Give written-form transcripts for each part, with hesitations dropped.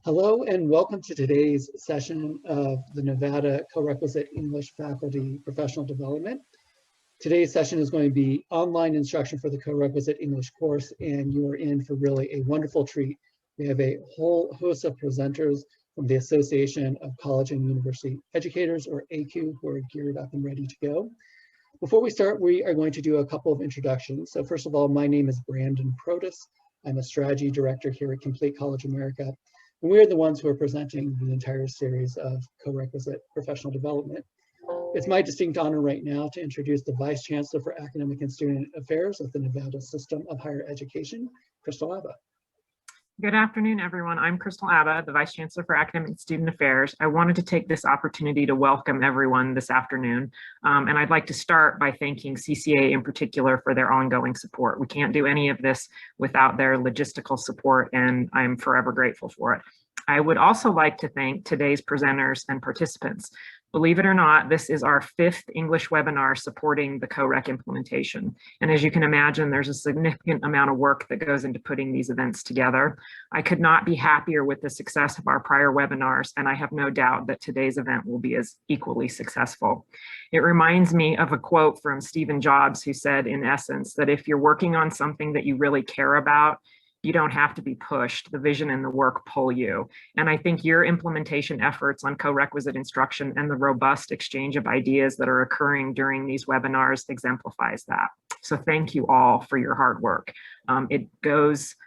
Hello and welcome to today's session of the Nevada Corequisite English Faculty Professional Development. Today's session is going to be online instruction for the Corequisite English course, and you are in for really a wonderful treat. We have a whole host of presenters from the Association of College and University Educators, or ACU, who are geared up and ready to go. Before we start, we are going to do a couple of introductions. So first of all, my name is Brandon Protis. I'm a strategy director here at Complete College America. And we are the ones who are presenting the entire series of Corequisite Professional Development. It's my distinct honor right now to introduce the Vice Chancellor for Academic and Student Affairs of the Nevada System of Higher Education, Crystal Abba. Good afternoon, everyone. I'm Crystal Abba, the Vice Chancellor for Academic and Student Affairs. I wanted to take this opportunity to welcome everyone this afternoon. And I'd like to start by thanking CCA in particular for their ongoing support. We can't do any of this without their logistical support, and I'm forever grateful for it. I would also like to thank today's presenters and participants. Believe it or not, this is our 5th English webinar supporting the CoRec implementation. And as you can imagine, there's a significant amount of work that goes into putting these events together. I could not be happier with the success of our prior webinars, and I have no doubt that today's event will be as equally successful. It reminds me of a quote from Stephen Jobs, who said, in essence, that if you're working on something that you really care about, you don't have to be pushed. The vision and the work pull you. And I think your implementation efforts on co-requisite instruction and the robust exchange of ideas that are occurring during these webinars exemplifies that. So thank you all for your hard work. It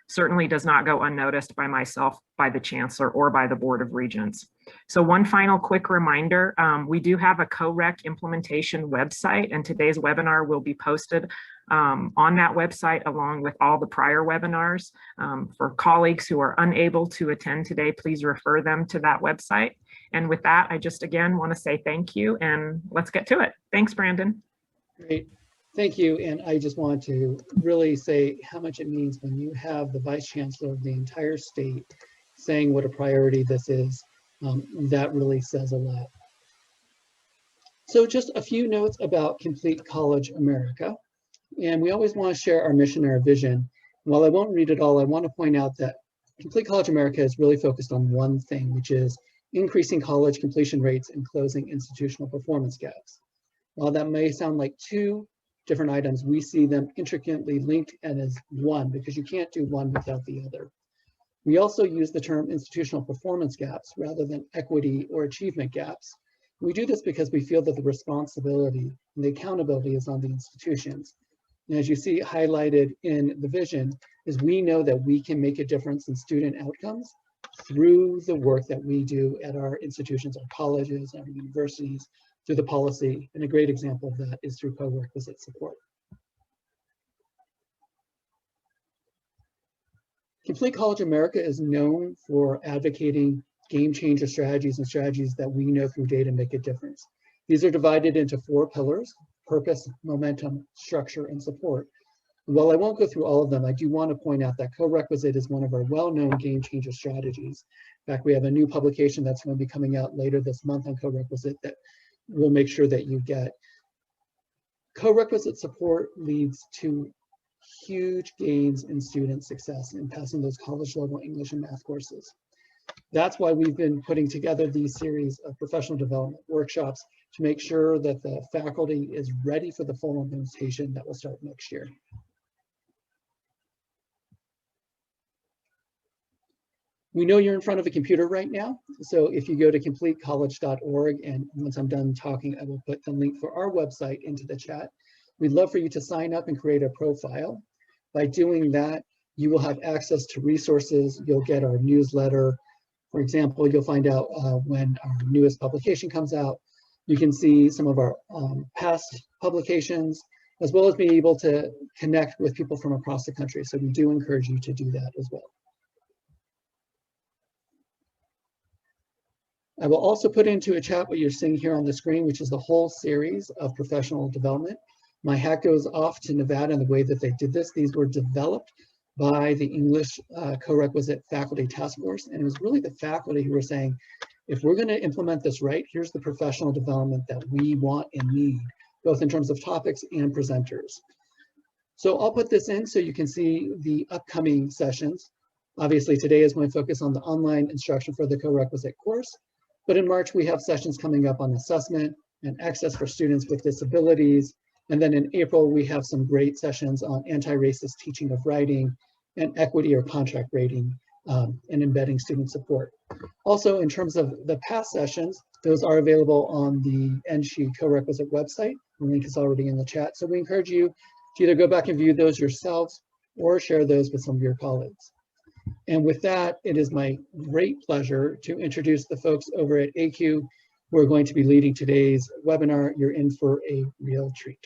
certainly does not go unnoticed by myself, by the Chancellor, or by the Board of Regents. So one final quick reminder, we do have a CoRec implementation website, and today's webinar will be posted on that website along with all the prior webinars. For colleagues who are unable to attend today, please refer them to that website. And with that, I just again want to say thank you, and let's get to it. Thanks, Brandon. Great, thank you. And I just want to really say how much it means when you have the Vice Chancellor of the entire state saying what a priority this is. That really says a lot. So just a few notes about Complete College America. And we always want to share our mission and our vision. While I won't read it all, I want to point out that Complete College America is really focused on one thing, which is increasing college completion rates and closing institutional performance gaps. While that may sound like two different items, we see them intricately linked and as one, because you can't do one without the other. We also use the term institutional performance gaps rather than equity or achievement gaps. We do this because we feel that the responsibility and the accountability is on the institutions. And as you see highlighted in the vision, is we know that we can make a difference in student outcomes through the work that we do at our institutions, our colleges, our universities, through the policy. And a great example of that is through co-requisite support. Complete College America is known for advocating game changer strategies and strategies that we know through data make a difference. These are divided into 4 pillars: purpose, momentum, structure, and support. And while I won't go through all of them, I do want to point out that co-requisite is one of our well-known game changer strategies. In fact, we have a new publication that's going to be coming out later this month on co-requisite that we'll make sure that you get. Co-requisite support leads to huge gains in student success in passing those college-level English and math courses. That's why we've been putting together these series of professional development workshops to make sure that the faculty is ready for the full implementation that will start next year. We know you're in front of a computer right now, so if you go to completecollege.org, and once I'm done talking, I will put the link for our website into the chat. We'd love for you to sign up and create a profile. By doing that, you will have access to resources. You'll get our newsletter. For example, you'll find out when our newest publication comes out. You can see some of our past publications, as well as being able to connect with people from across the country. So we do encourage you to do that as well. I will also put into a chat what you're seeing here on the screen, which is the whole series of professional development. My hat goes off to Nevada and the way that they did this. These were developed by the English Co-requisite Faculty Task Force. And it was really the faculty who were saying, if we're going to implement this right, here's the professional development that we want and need, both in terms of topics and presenters. So I'll put this in so you can see the upcoming sessions. Obviously, today is going to focus on the online instruction for the Corequisite course, but in March, we have sessions coming up on assessment and access for students with disabilities. And then in April, we have some great sessions on anti-racist teaching of writing and equity or contract rating and embedding student support. Also, in terms of the past sessions, those are available on the NSHE Corequisite website. The link is already in the chat. So we encourage you to either go back and view those yourselves or share those with some of your colleagues. And with that, it is my great pleasure to introduce the folks over at ACUE who are going to be leading today's webinar. You're in for a real treat.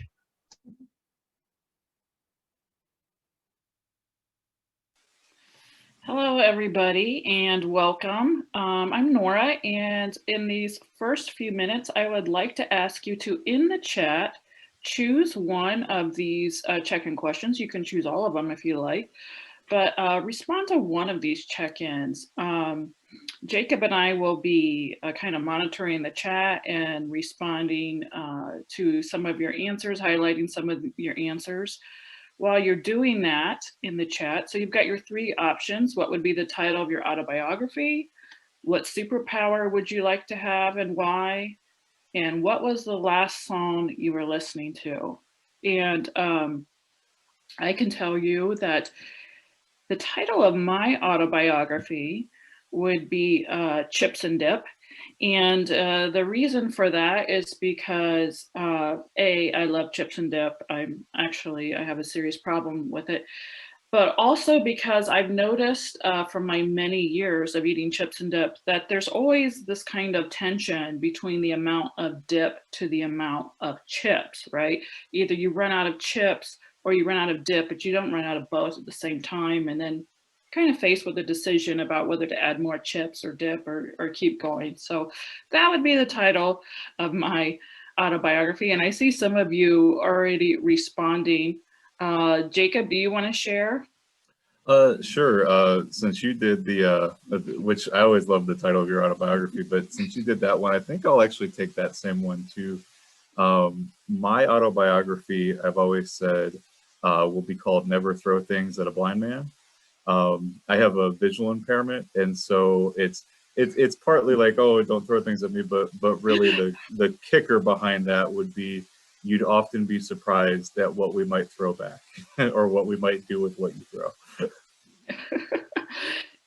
Hello, everybody, and welcome. I'm Nora, and in these first few minutes, I would like to ask you to, in the chat, choose one of these check-in questions. You can choose all of them if you like, but respond to one of these check-ins. Jacob and I will be kind of monitoring the chat and responding to some of your answers, highlighting some of your answers. While you're doing that in the chat, so you've got your three options. What would be the title of your autobiography? What superpower would you like to have and why? And what was the last song you were listening to? And I can tell you that the title of my autobiography would be Chips and Dip. And the reason for that is because I love chips and dip. I have a serious problem with it, but also because I've noticed from my many years of eating chips and dip that there's always this kind of tension between the amount of dip to the amount of chips, right? Either you run out of chips or you run out of dip, but you don't run out of both at the same time. And then kind of faced with a decision about whether to add more chips or dip or keep going. So that would be the title of my autobiography. And I see some of you already responding. Jacob, do you want to share? Sure. Since you did the, which I always love the title of your autobiography, but since you did that one, I think I'll actually take that same one too. My autobiography, I've always said, will be called Never Throw Things at a Blind Man. I have a visual impairment, and so it's partly like, oh, don't throw things at me, but really the kicker behind that would be you'd often be surprised at what we might throw back or what we might do with what you throw.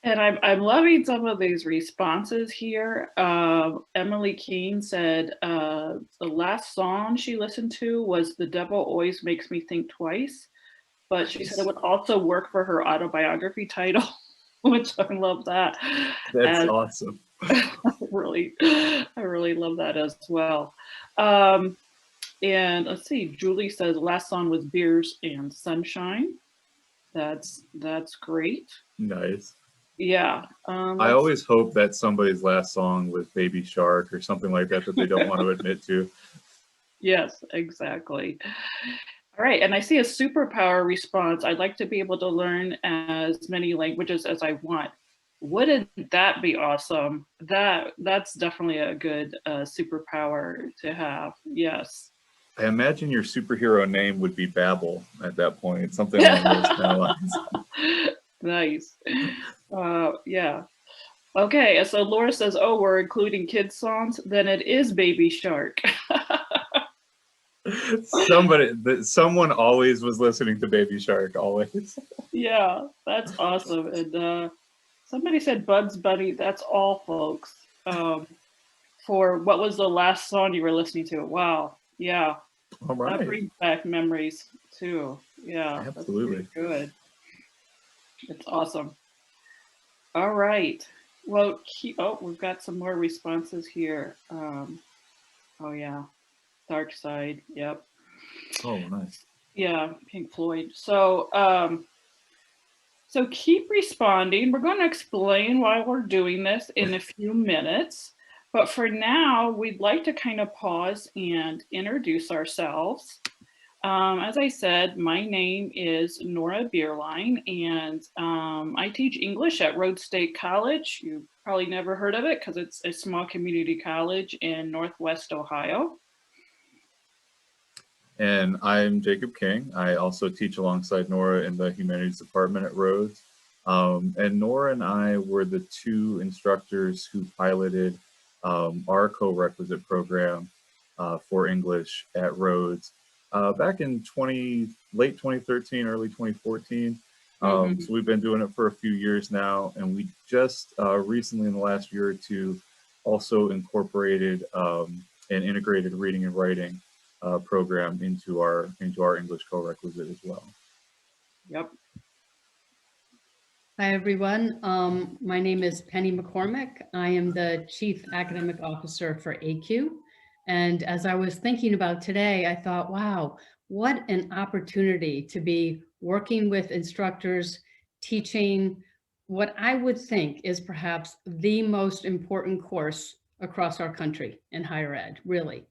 And I'm loving some of these responses here. Emily Keene said the last song she listened to was The Devil Always Makes Me Think Twice. But she said it would also work for her autobiography title, which I love that. That's awesome. I really love that as well. And let's see, Julie says last song was Beers and Sunshine. That's great. Nice. Yeah. I always hope that somebody's last song was Baby Shark or something like that they don't want to admit to. Yes, exactly. All right, and I see a superpower response. I'd like to be able to learn as many languages as I want. Wouldn't that be awesome? That's definitely a good superpower to have. Yes. I imagine your superhero name would be Babel at that point. Something along those kind of lines. Nice. Yeah. Okay, so Laura says, oh, we're including kids songs. Then it is Baby Shark. Someone always was listening to Baby Shark, always. Yeah, that's awesome. And somebody said Bugs Bunny. That's all, folks. For what was the last song you were listening to? Wow. Yeah. All right. That brings back memories too. Yeah. Absolutely. That's good. It's awesome. All right. Well, we've got some more responses here. Oh yeah. Dark Side. Yep. Oh, nice. Yeah, Pink Floyd. So, so keep responding. We're going to explain why we're doing this in a few minutes. But for now, we'd like to kind of pause and introduce ourselves. As I said, my name is Nora Bierlein, and I teach English at Rhodes State College. You've probably never heard of it because it's a small community college in Northwest Ohio. And I'm Jacob King. I also teach alongside Nora in the humanities department at Rhodes. And Nora and I were the two instructors who piloted our co-requisite program for English at Rhodes back in late 2013, early 2014. So we've been doing it for a few years now, and we just recently in the last year or two also incorporated an integrated reading and writing program into our English co-requisite as well. Yep. Hi, everyone. My name is Penny McCormick. I am the Chief Academic Officer for AQ. And as I was thinking about today, I thought, wow, what an opportunity to be working with instructors, teaching what I would think is perhaps the most important course across our country in higher ed, really.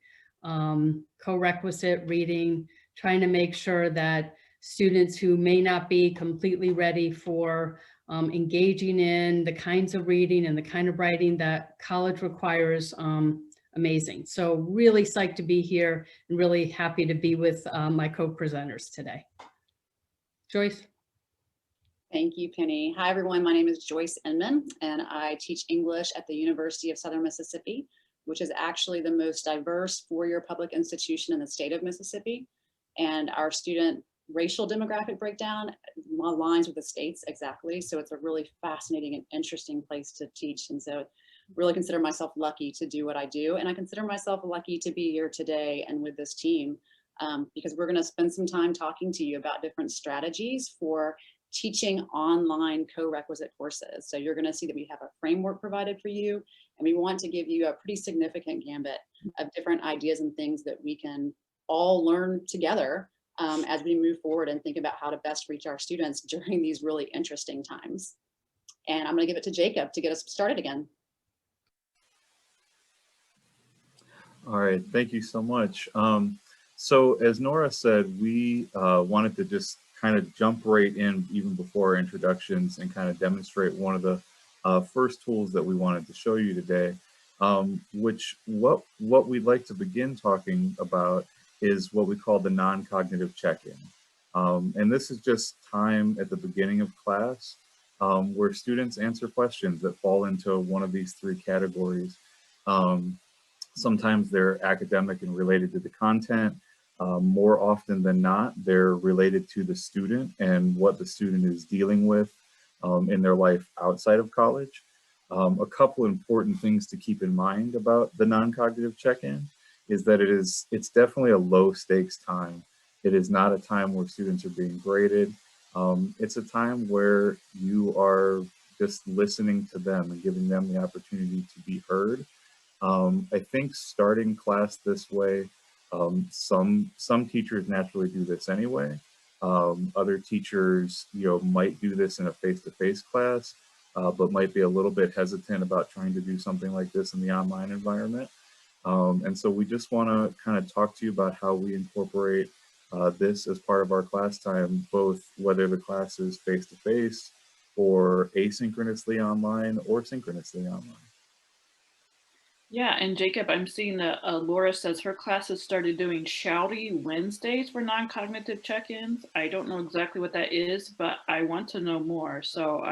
Co-requisite reading, trying to make sure that students who may not be completely ready for engaging in the kinds of reading and the kind of writing that college requires, amazing. So really psyched to be here and really happy to be with my co-presenters today. Joyce. Thank you, Penny. Hi, everyone. My name is Joyce Inman, and I teach English at the University of Southern Mississippi, which is actually the most diverse four-year public institution in the state of Mississippi. And our student racial demographic breakdown aligns with the state's exactly. So it's a really fascinating and interesting place to teach. And so really consider myself lucky to do what I do. And I consider myself lucky to be here today and with this team because we're going to spend some time talking to you about different strategies for teaching online co-requisite courses. So you're going to see that we have a framework provided for you, and we want to give you a pretty significant gambit of different ideas and things that we can all learn together as we move forward and think about how to best reach our students during these really interesting times. And I'm going to give it to Jacob to get us started again. All right, thank you so much. So as Nora said, we wanted to just kind of jump right in even before our introductions and kind of demonstrate one of the first tools that we wanted to show you today, which what we'd like to begin talking about is what we call the non-cognitive check-in. And this is just time at the beginning of class where students answer questions that fall into one of these three categories. Sometimes they're academic and related to the content. More often than not, they're related to the student and what the student is dealing with in their life outside of college. A couple important things to keep in mind about the non-cognitive check-in is that it's definitely a low stakes time. It is not a time where students are being graded. It's a time where you are just listening to them and giving them the opportunity to be heard. I think starting class this way, some teachers naturally do this anyway. Other teachers, might do this in a face-to-face class, but might be a little bit hesitant about trying to do something like this in the online environment. And so we just want to kind of talk to you about how we incorporate this as part of our class time, both whether the class is face-to-face or asynchronously online or synchronously online. Yeah, and Jacob, I'm seeing that Laura says her classes started doing Shouty Wednesdays for non-cognitive check-ins. I don't know exactly what that is, but I want to know more. So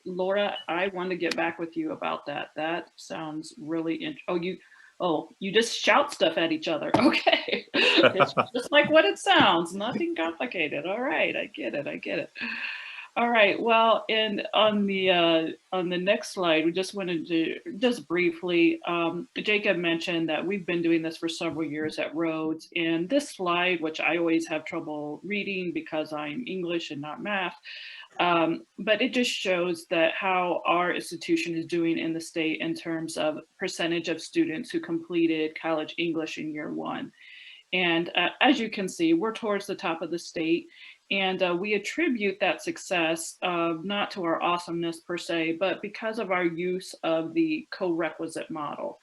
Laura, I want to get back with you about that. That sounds really interesting. You just shout stuff at each other. Okay. It's just like what it sounds, nothing complicated. All right, I get it. All right, well, and on the next slide, we just wanted to just briefly, Jacob mentioned that we've been doing this for several years at Rhodes, and this slide, which I always have trouble reading because I'm English and not math, but it just shows that how our institution is doing in the state in terms of percentage of students who completed college English in year one. And as you can see, we're towards the top of the state. And we attribute that success not to our awesomeness per se, but because of our use of the co-requisite model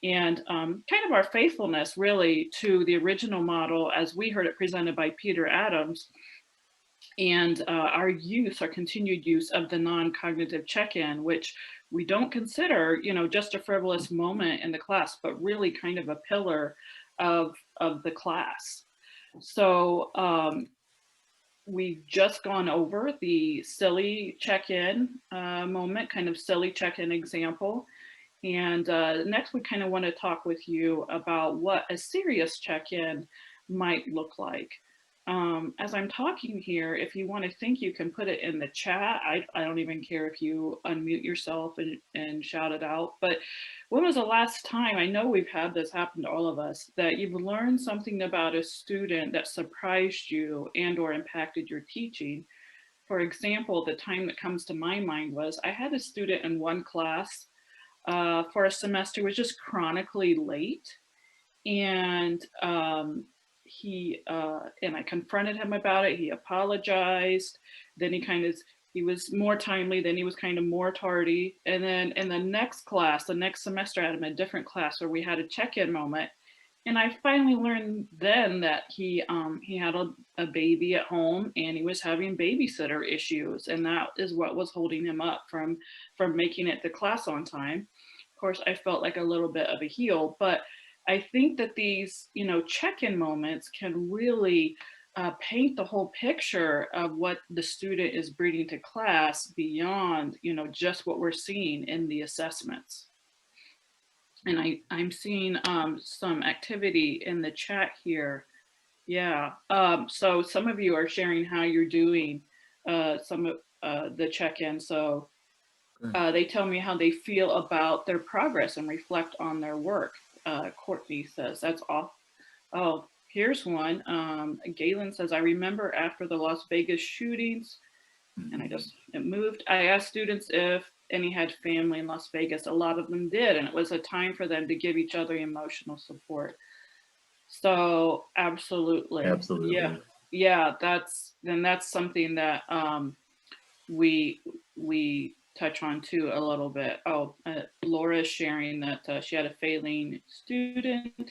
and kind of our faithfulness really to the original model as we heard it presented by Peter Adams, and our continued use of the non-cognitive check-in, which we don't consider, just a frivolous moment in the class, but really kind of a pillar of the class. So we've just gone over the silly check-in moment, kind of silly check-in example. And next we kind of want to talk with you about what a serious check-in might look like. As I'm talking here, if you want to think, you can put it in the chat. I don't even care if you unmute yourself and shout it out. But when was the last time, I know we've had this happen to all of us, that you've learned something about a student that surprised you and or impacted your teaching? For example, the time that comes to my mind was I had a student in one class for a semester who was just chronically late. And I confronted him about it. He apologized. Then he was more timely. Then he was kind of more tardy. And then in the next class, the next semester, I had him in a different class where we had a check-in moment. And I finally learned then that he had a baby at home and he was having babysitter issues. And that is what was holding him up from making it to class on time. Of course, I felt like a little bit of a heel, but I think that these, check-in moments can really paint the whole picture of what the student is bringing to class beyond, just what we're seeing in the assessments. And I'm seeing some activity in the chat here. Yeah, so some of you are sharing how you're doing some of the check-in. So they tell me how they feel about their progress and reflect on their work. Courtney says, that's off. Oh, here's one. Galen says, I remember after the Las Vegas shootings, and it moved. I asked students if any had family in Las Vegas. A lot of them did, and it was a time for them to give each other emotional support. So absolutely. Absolutely. Yeah, that's something that we touch on too a little bit. Oh, Laura is sharing that she had a failing student,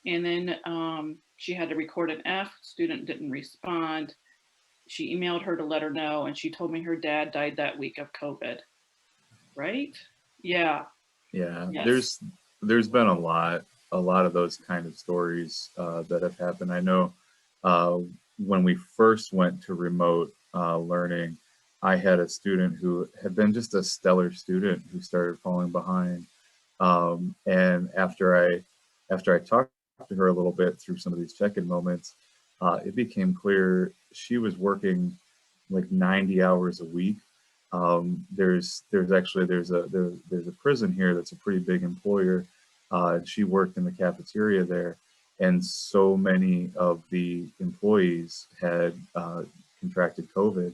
and then she had to record an F. Student didn't respond. She emailed her to let her know, and she told me her dad died that week of COVID. Right? Yeah. Yeah. Yes. There's been a lot of those kind of stories that have happened. I know when we first went to remote learning, I had a student who had been just a stellar student who started falling behind. And after I talked to her a little bit through some of these check-in moments, it became clear she was working like 90 hours a week. There's a prison here that's a pretty big employer. She worked in the cafeteria there, and so many of the employees had contracted COVID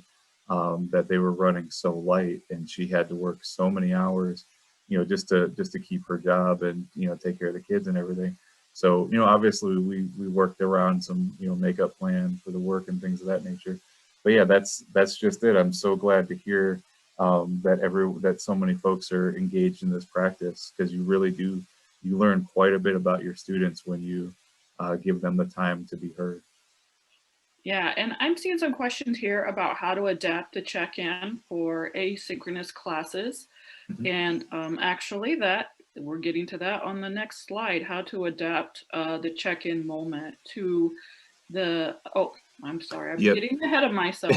that they were running so light, and she had to work so many hours, just to keep her job and take care of the kids and everything. So obviously we worked around some makeup plan for the work and things of that nature. But yeah, that's just it. I'm so glad to hear that so many folks are engaged in this practice, because you really do, you learn quite a bit about your students when you give them the time to be heard. Yeah, and I'm seeing some questions here about how to adapt the check-in for asynchronous classes. And actually we're getting to that on the next slide, how to adapt the check-in moment to the, oh, I'm sorry, I'm getting ahead of myself.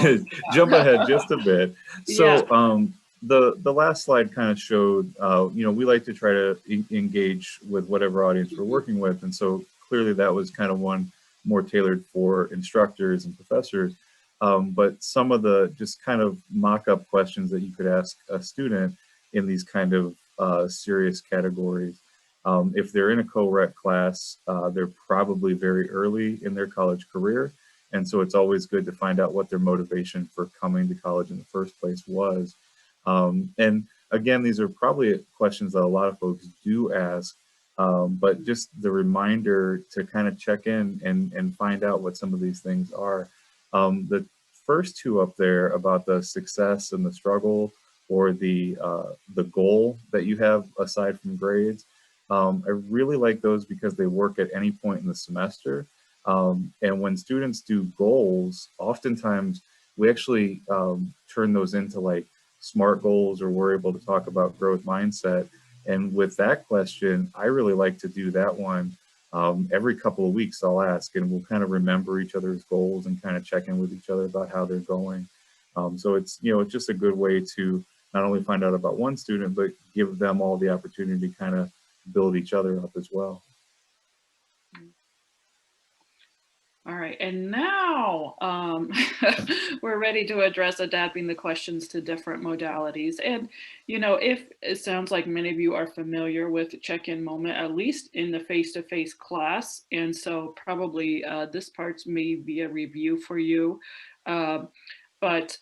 Jump ahead just a bit. So the last slide kind of showed, we like to try to engage with whatever audience we're working with. And so clearly that was kind of one more tailored for instructors and professors. But some of the just kind of mock-up questions that you could ask a student in these kind of serious categories. If they're in a co-rec class, they're probably very early in their college career. And so it's always good to find out what their motivation for coming to college in the first place was. And again, these are probably questions that a lot of folks do ask, but just the reminder to kind of check in and find out what some of these things are. The first two up there about the success and the struggle, or the goal that you have aside from grades, I really like those because they work at any point in the semester. And when students do goals, oftentimes we actually turn those into like SMART goals, or we're able to talk about growth mindset. And with that question, I really like to do that one every couple of weeks I'll ask, and we'll kind of remember each other's goals and kind of check in with each other about how they're going. So it's, it's just a good way to not only find out about one student, but give them all the opportunity to kind of build each other up as well. All right, and now we're ready to address adapting the questions to different modalities. And, if it sounds like many of you are familiar with check-in moment, at least in the face-to-face class, and so probably this part may be a review for you. But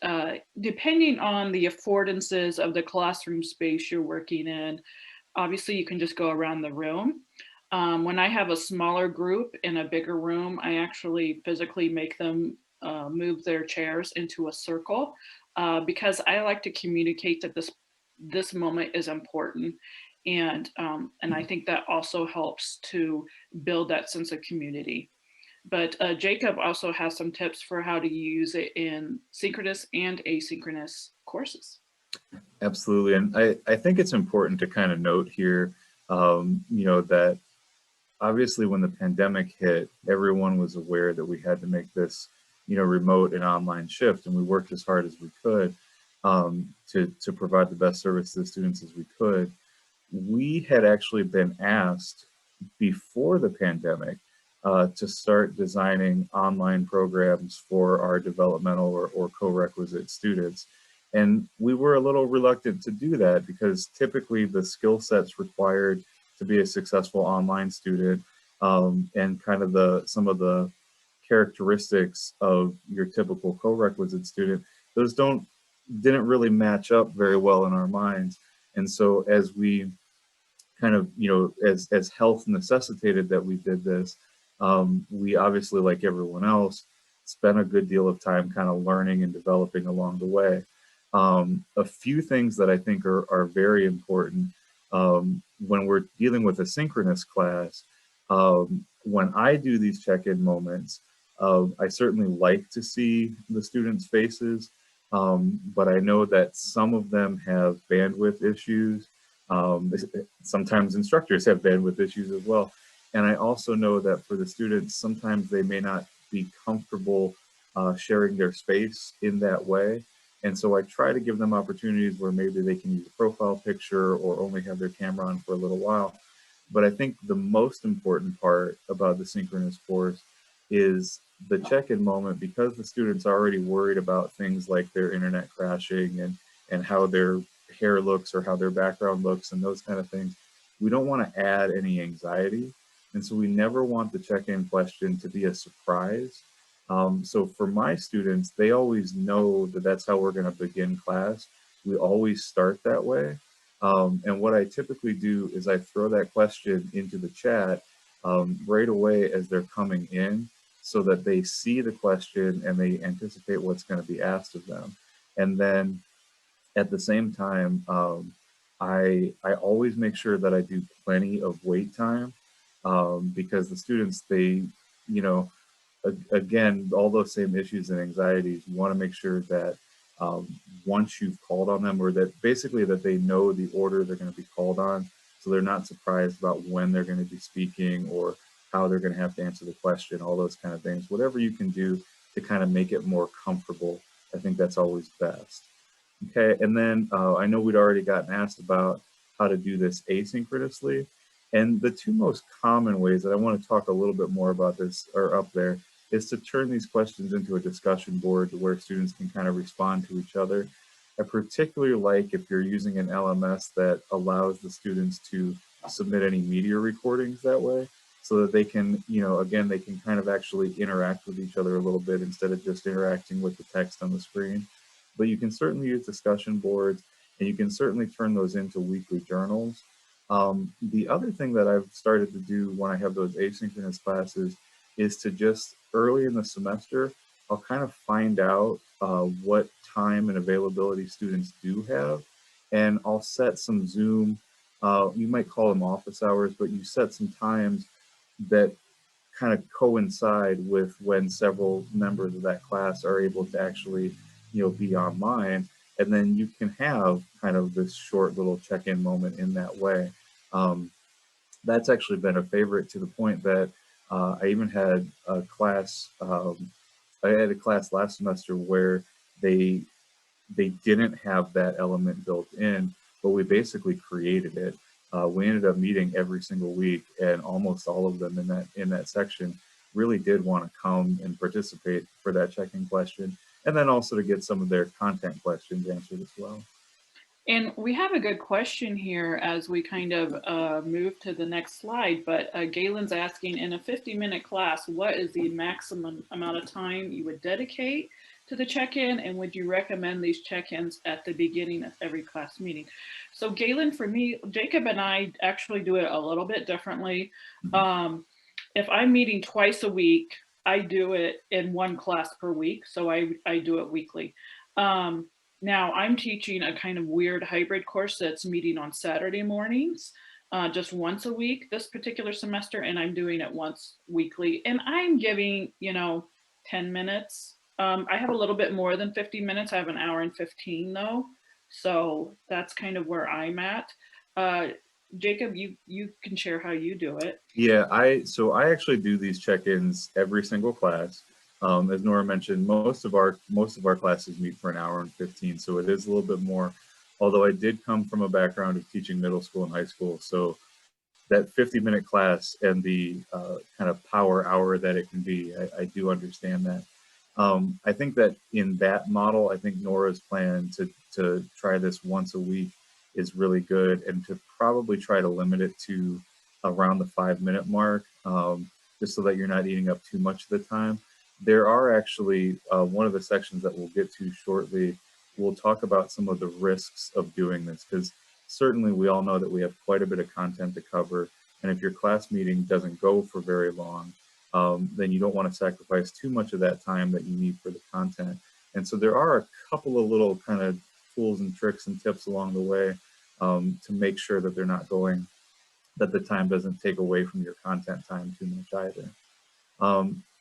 depending on the affordances of the classroom space you're working in, obviously you can just go around the room. When I have a smaller group in a bigger room, I actually physically make them move their chairs into a circle because I like to communicate that this moment is important. And I think that also helps to build that sense of community. But Jacob also has some tips for how to use it in synchronous and asynchronous courses. Absolutely. And I think it's important to kind of note here, that obviously when the pandemic hit, everyone was aware that we had to make this, remote and online shift, and we worked as hard as we could to provide the best service to the students as we could. We had actually been asked before the pandemic to start designing online programs for our developmental or co-requisite students. And we were a little reluctant to do that because typically the skill sets required to be a successful online student and kind of some of the characteristics of your typical co-requisite student, those didn't really match up very well in our minds. And so as we kind of, as health necessitated that we did this, we obviously, like everyone else, spent a good deal of time kind of learning and developing along the way. A few things that I think are very important when we're dealing with a synchronous class. When I do these check-in moments, I certainly like to see the students' faces, but I know that some of them have bandwidth issues. Sometimes instructors have bandwidth issues as well. And I also know that for the students, sometimes they may not be comfortable sharing their space in that way. And so I try to give them opportunities where maybe they can use a profile picture or only have their camera on for a little while. But I think the most important part about the synchronous course is the check-in moment, because the students are already worried about things like their internet crashing and how their hair looks or how their background looks and those kind of things. We don't want to add any anxiety. And so we never want the check-in question to be a surprise. So for my students, they always know that that's how we're going to begin class. We always start that way. And what I typically do is I throw that question into the chat right away as they're coming in, so that they see the question and they anticipate what's going to be asked of them. And then at the same time, I always make sure that I do plenty of wait time because the students, again, all those same issues and anxieties, you want to make sure that once you've called on them, or that basically that they know the order they're going to be called on, so they're not surprised about when they're going to be speaking or how they're going to have to answer the question, all those kind of things. Whatever you can do to kind of make it more comfortable, I think that's always best. Okay, and then I know we'd already gotten asked about how to do this asynchronously. And the two most common ways that I want to talk a little bit more about this are up there, is to turn these questions into a discussion board where students can kind of respond to each other. I particularly like if you're using an LMS that allows the students to submit any media recordings that way, so that they can, again, they can kind of actually interact with each other a little bit instead of just interacting with the text on the screen. But you can certainly use discussion boards, and you can certainly turn those into weekly journals. The other thing that I've started to do when I have those asynchronous classes is to just early in the semester, I'll kind of find out what time and availability students do have, and I'll set some Zoom, you might call them office hours, but you set some times that kind of coincide with when several members of that class are able to actually, be online, and then you can have kind of this short little check-in moment in that way. that's actually been a favorite to the point that I even had a class, I had a class last semester where they didn't have that element built in, but we basically created it. We ended up meeting every single week, and almost all of them in that section really did want to come and participate for that check-in question, and then also to get some of their content questions answered as well. And we have a good question here as we kind of move to the next slide, but Galen's asking, in a 50-minute class, what is the maximum amount of time you would dedicate to the check-in, and would you recommend these check-ins at the beginning of every class meeting? So Galen, for me, Jacob and I actually do it a little bit differently. If I'm meeting twice a week, I do it in one class per week, so I do it weekly. Now I'm teaching a kind of weird hybrid course that's meeting on Saturday mornings, just once a week this particular semester, and I'm doing it once weekly. And I'm giving, 10 minutes. I have a little bit more than 50 minutes. I have an hour and 15 though. So that's kind of where I'm at. Jacob, you can share how you do it. Yeah, so I actually do these check-ins every single class. As Nora mentioned, most of our classes meet for an hour and 15, so it is a little bit more. Although I did come from a background of teaching middle school and high school, so that 50-minute class and the kind of power hour that it can be, I do understand that. I think that in that model, I think Nora's plan to try this once a week is really good, and to probably try to limit it to around the 5-minute mark, just so that you're not eating up too much of the time. There are actually, one of the sections that we'll get to shortly, we'll talk about some of the risks of doing this, because certainly we all know that we have quite a bit of content to cover, and if your class meeting doesn't go for very long, then you don't want to sacrifice too much of that time that you need for the content. And so there are a couple of little kind of tools and tricks and tips along the way to make sure that they're not going, that the time doesn't take away from your content time too much either.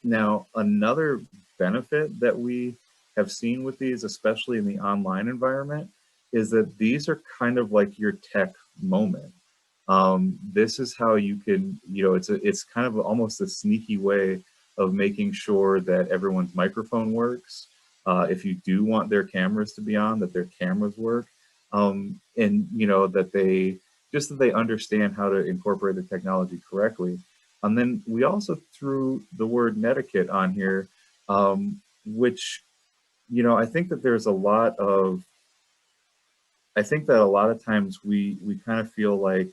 Now, another benefit that we have seen with these, especially in the online environment, is that these are kind of like your tech moment. This is how you can, it's kind of almost a sneaky way of making sure that everyone's microphone works. If you do want their cameras to be on, that their cameras work, and that they understand how to incorporate the technology correctly. And then we also threw the word netiquette on here, which, I think that there's a lot of, times we kind of feel like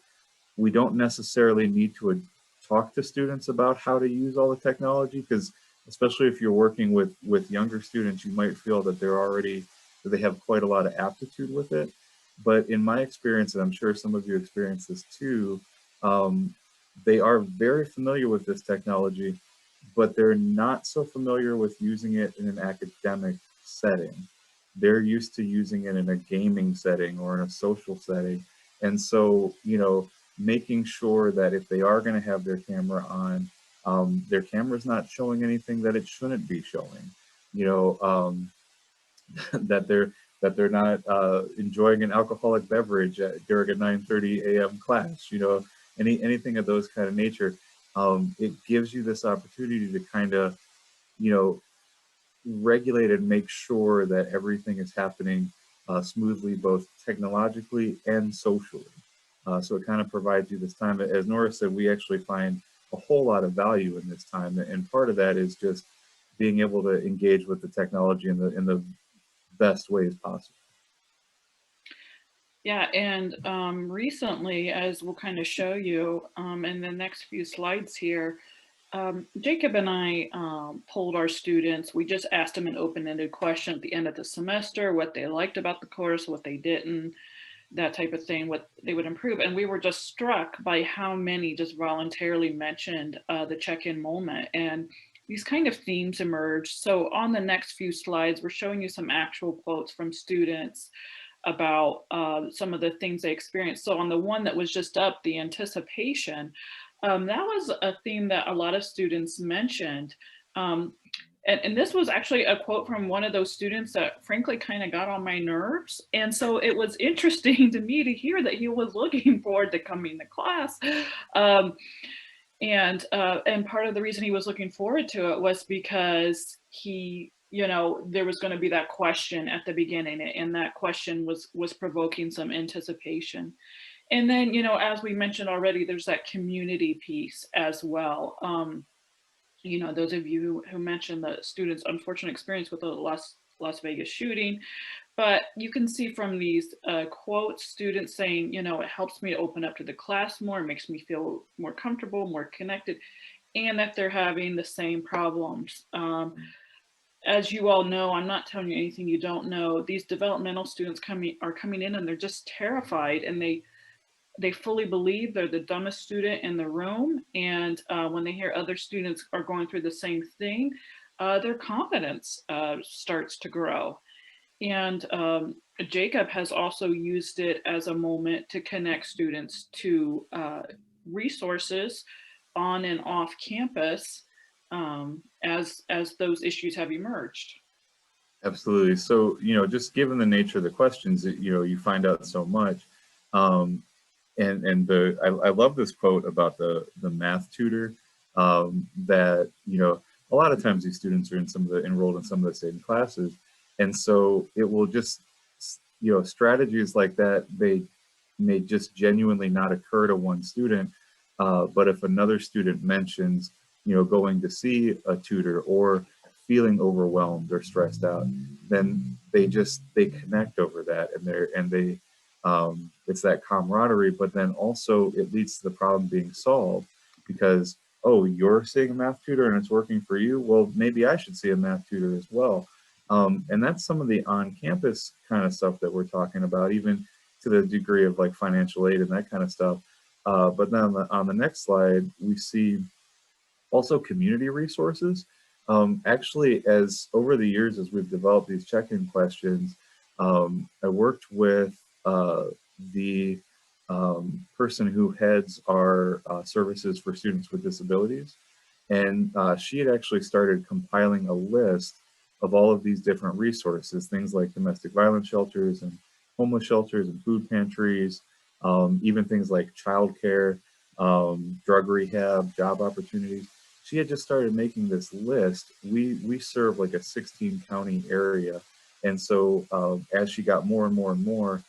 we don't necessarily need to talk to students about how to use all the technology, because especially if you're working with younger students, you might feel that that they have quite a lot of aptitude with it. But in my experience, and I'm sure some of you experience this too, they are very familiar with this technology, but they're not so familiar with using it in an academic setting. They're used to using it in a gaming setting or in a social setting. And so, making sure that if they are going to have their camera on, their camera's not showing anything that it shouldn't be showing, that they're not enjoying an alcoholic beverage during a 9:30 a.m. class, anything of those kind of nature. It gives you this opportunity to kind of, regulate and make sure that everything is happening smoothly, both technologically and socially. So it kind of provides you this time. As Nora said, we actually find a whole lot of value in this time, and part of that is just being able to engage with the technology in the best ways possible. Yeah, and recently, as we'll kind of show you in the next few slides here, Jacob and I polled our students. We just asked them an open-ended question at the end of the semester, what they liked about the course, what they didn't, that type of thing, what they would improve. And we were just struck by how many just voluntarily mentioned the check-in moment. And these kind of themes emerged. So on the next few slides, we're showing you some actual quotes from students about some of the things they experienced. So on the one that was just up, the anticipation, that was a theme that a lot of students mentioned. And this was actually a quote from one of those students that frankly kind of got on my nerves. And so it was interesting to me to hear that he was looking forward to coming to class. And part of the reason he was looking forward to it was because he, there was going to be that question at the beginning, and that question was provoking some anticipation. And then, as we mentioned already, there's that community piece as well. Those of you who mentioned the students' unfortunate experience with the Las Vegas shooting, but you can see from these quotes, students saying, it helps me to open up to the class more, it makes me feel more comfortable, more connected, and that they're having the same problems. As you all know, I'm not telling you anything you don't know. These developmental students are coming in and they're just terrified, and they fully believe they're the dumbest student in the room. And when they hear other students are going through the same thing, their confidence starts to grow. And Jacob has also used it as a moment to connect students to resources on and off campus as those issues have emerged. Absolutely. So, just given the nature of the questions, you find out so much. And I love this quote about the math tutor, that, a lot of times these students are enrolled in some of the same classes. And so it will just, strategies like that, they may just genuinely not occur to one student. But if another student mentions, going to see a tutor or feeling overwhelmed or stressed out, then they connect over that, and they it's that camaraderie, but then also it leads to the problem being solved because, oh, you're seeing a math tutor and it's working for you. Well, maybe I should see a math tutor as well. And that's some of the on-campus kind of stuff that we're talking about, even to the degree of like financial aid and that kind of stuff. But then on the next slide, we see also community resources. Actually, as over the years, as we've developed these check-in questions, I worked with the person who heads our services for students with disabilities. And she had actually started compiling a list of all of these different resources, things like domestic violence shelters and homeless shelters and food pantries, even things like childcare, drug rehab, job opportunities. She had just started making this list. We serve like a 16 county area. And so as she got more and more and more,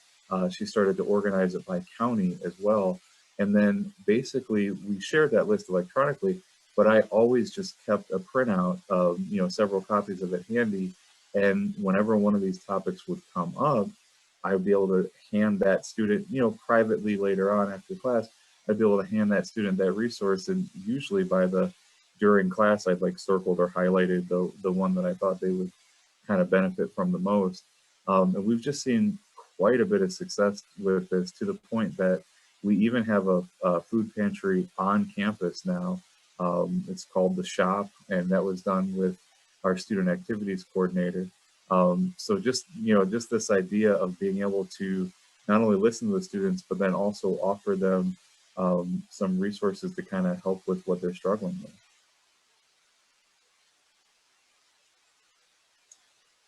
she started to organize it by county as well. And then basically we shared that list electronically, but I always just kept a printout of, several copies of it handy. And whenever one of these topics would come up, I'd be able to hand that student, privately later on after class, I'd be able to hand that student that resource. And usually during class, I'd like circled or highlighted the one that I thought they would kind of benefit from the most. And we've just seen quite a bit of success with this, to the point that we even have a food pantry on campus now. It's called The Shop, and that was done with our student activities coordinator. So just this idea of being able to not only listen to the students, but then also offer them some resources to kind of help with what they're struggling with.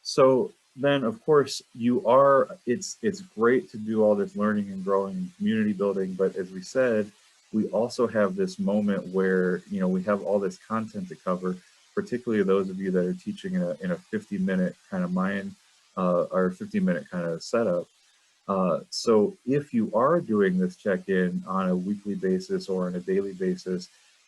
So then, of course, it's great to do all this learning and growing and community building, but as we said, we also have this moment where, we have all this content to cover, particularly those of you that are teaching in a 50-minute kind of or 50-minute kind of setup. So if you are doing this check-in on a weekly basis or on a daily basis,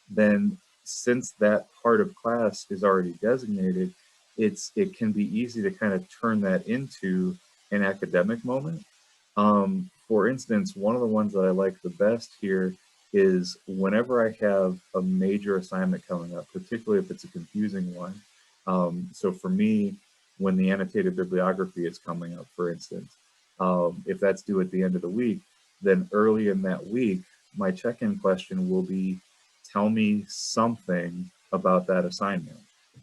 then since that part of class is already designated, it can be easy to kind of turn that into an academic moment. For instance, one of the ones that I like the best here is whenever I have a major assignment coming up, particularly if it's a confusing one. So for me, when the annotated bibliography is coming up, for instance, if that's due at the end of the week, then early in that week, my check-in question will be, tell me something about that assignment.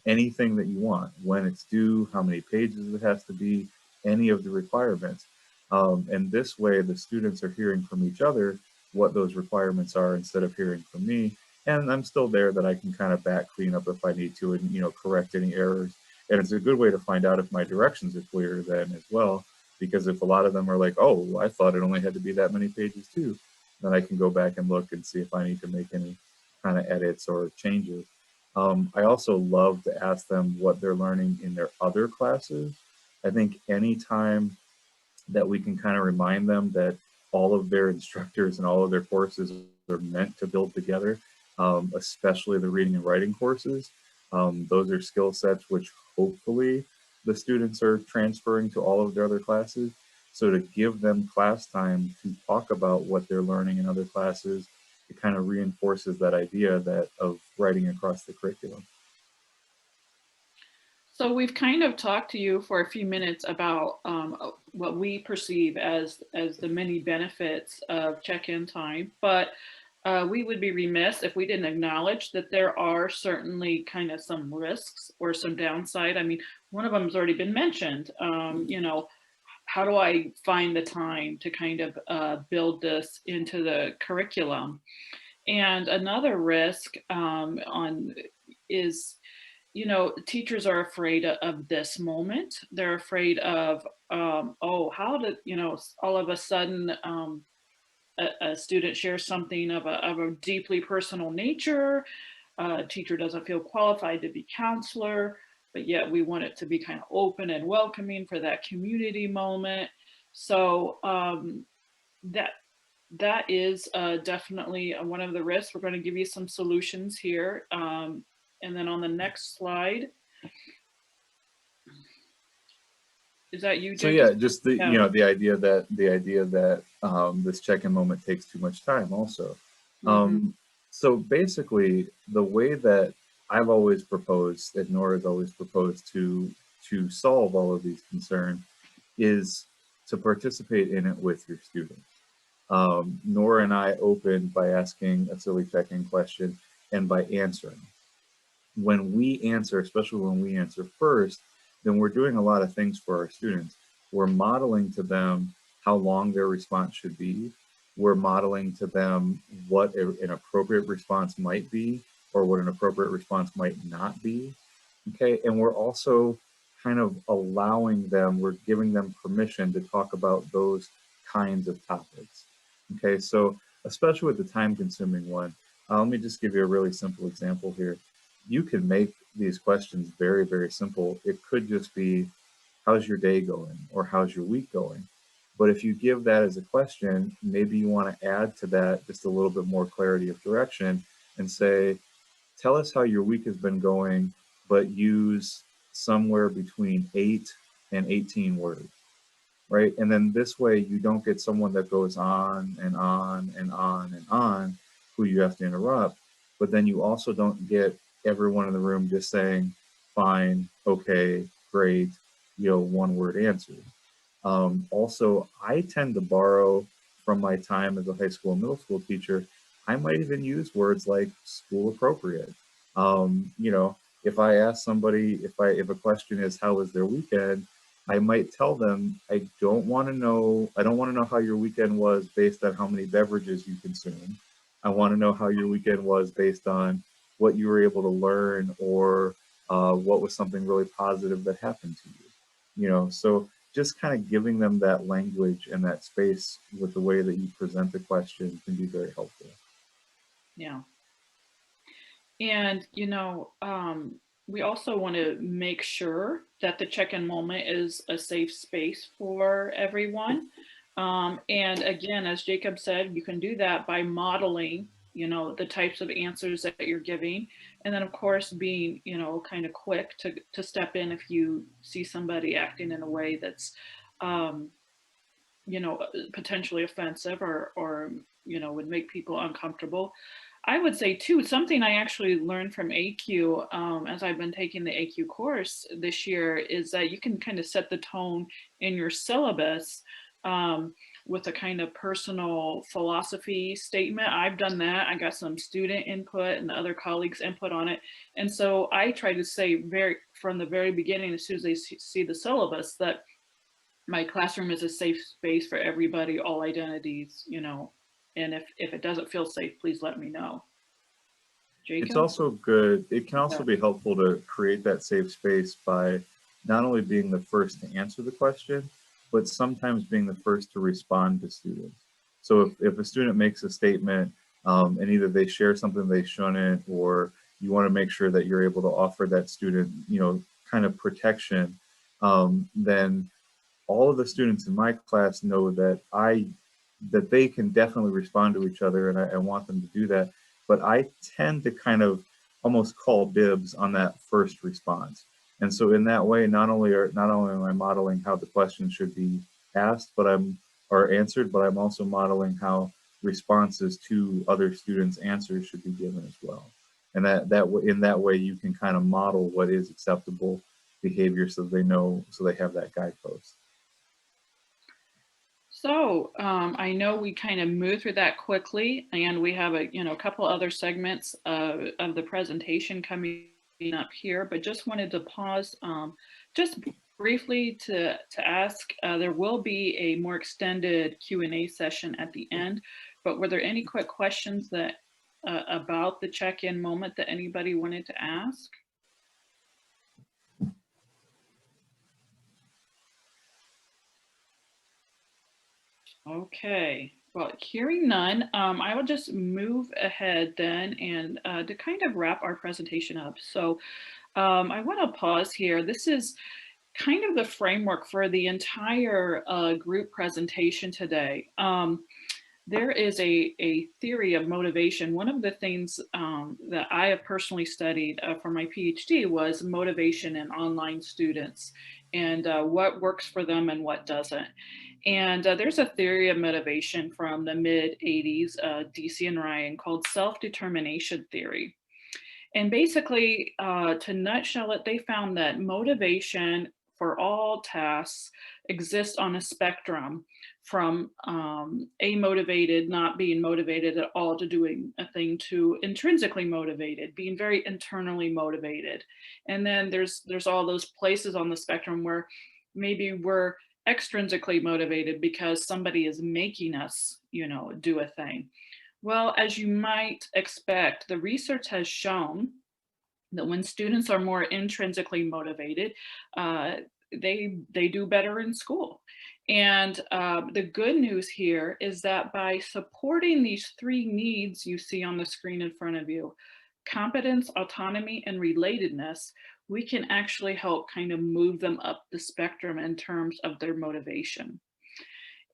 Anything that you want, when it's due, how many pages it has to be, any of the requirements. And this way, the students are hearing from each other what those requirements are instead of hearing from me. And I'm still there that I can kind of back clean up if I need to and, correct any errors And it's a good way to find out if my directions are clear then as well, because if a lot of them are like, oh, I thought it only had to be that many pages too, then I can go back and look and see if I need to make any kind of edits or changes. I also love to ask them what they're learning in their other classes. I think anytime that we can kind of remind them that all of their instructors and all of their courses are meant to build together, especially the reading and writing courses. Those are skill sets which hopefully the students are transferring to all of their other classes. So to give them class time to talk about what they're learning in other classes, it kind of reinforces that idea that of writing across the curriculum. So we've kind of talked to you for a few minutes about what we perceive as the many benefits of check-in time, but we would be remiss if we didn't acknowledge that there are certainly kind of some risks or some downside. I mean, one of them has already been mentioned. You know, how do I find the time to kind of build this into the curriculum? And another risk is, you know, teachers are afraid of this moment. They're afraid of, oh, how did, you know, all of a sudden a student shares something of a deeply personal nature. A teacher doesn't feel qualified to be counselor, but yet we want it to be kind of open and welcoming for that community moment. So that is definitely one of the risks. We're going to give you some solutions here. And then on the next slide, is that you, Jake? So yeah, just the you know the idea that this check-in moment takes too much time also. So basically, the way that I've always proposed, and Nora's always proposed to solve all of these concerns, is to participate in it with your students. Nora and I opened by asking a silly check-in question and by answering. When we answer, especially when we answer first, then we're doing a lot of things for our students. We're modeling to them how long their response should be. We're modeling to them what an appropriate response might be or what an appropriate response might not be. Okay, and we're also kind of allowing them, we're giving them permission to talk about those kinds of topics. Okay, so especially with the time-consuming one, let me just give you a really simple example here. You can make these questions very, very simple. It could just be, how's your day going? Or how's your week going? But if you give that as a question, maybe you want to add to that just a little bit more clarity of direction and say, tell us how your week has been going, but use somewhere between 8 and 18 words, right? And then this way you don't get someone that goes on and on and on and on who you have to interrupt, but then you also don't get everyone in the room just saying, fine, okay, great, you know, one-word answer. Also, I tend to borrow from my time as a high school and middle school teacher. I might even use words like school appropriate. You know, if I ask somebody, if a question is, how was their weekend? I might tell them, I don't want to know how your weekend was based on how many beverages you consume. I want to know how your weekend was based on what you were able to learn or what was something really positive that happened to you. You know, so just kind of giving them that language and that space with the way that you present the question can be very helpful. Yeah. And, you know, we also want to make sure that the check-in moment is a safe space for everyone. And again, as Jacob said, you can do that by modeling, you know, the types of answers that you're giving. And then of course, being, you know, kind of quick to step in if you see somebody acting in a way that's, you know, potentially offensive or, you know, would make people uncomfortable. I would say too, something I actually learned from AQ as I've been taking the AQ course this year is that you can kind of set the tone in your syllabus with a kind of personal philosophy statement. I've done that. I got some student input and other colleagues input on it. And so I try to say from the very beginning, as soon as they see the syllabus, that my classroom is a safe space for everybody, all identities, you know, and if it doesn't feel safe, please let me know. Jacob? It's also good. It can also be helpful to create that safe space by not only being the first to answer the question, but sometimes being the first to respond to students. So if a student makes a statement and either they share something they shouldn't, or you want to make sure that you're able to offer that student, kind of protection, then all of the students in my class know that they can definitely respond to each other, and I want them to do that. But I tend to kind of almost call dibs on that first response. And so in that way, not only am I modeling how the question should be asked, or answered, but I'm also modeling how responses to other students' answers should be given as well. And in that way, you can kind of model what is acceptable behavior, so they know, so they have that guidepost. So I know we kind of moved through that quickly, and we have a couple other segments of the presentation coming up here, but just wanted to pause just briefly to ask. There will be a more extended Q&A session at the end, but were there any quick questions that about the check-in moment that anybody wanted to ask? Okay, well, hearing none, I will just move ahead then and to kind of wrap our presentation up. So I want to pause here. This is kind of the framework for the entire group presentation today. There is a theory of motivation. One of the things that I have personally studied for my PhD was motivation in online students, and what works for them and what doesn't. And there's a theory of motivation from the mid-'80s, DC and Ryan, called self-determination theory. And basically, to nutshell it, they found that motivation for all tasks exists on a spectrum from amotivated, not being motivated at all, to doing a thing, to intrinsically motivated, being very internally motivated. And then there's all those places on the spectrum where maybe we're extrinsically motivated because somebody is making us, do a thing. Well, as you might expect, the research has shown that when students are more intrinsically motivated, they do better in school. And the good news here is that by supporting these three needs you see on the screen in front of you, competence, autonomy, and relatedness, we can actually help kind of move them up the spectrum in terms of their motivation.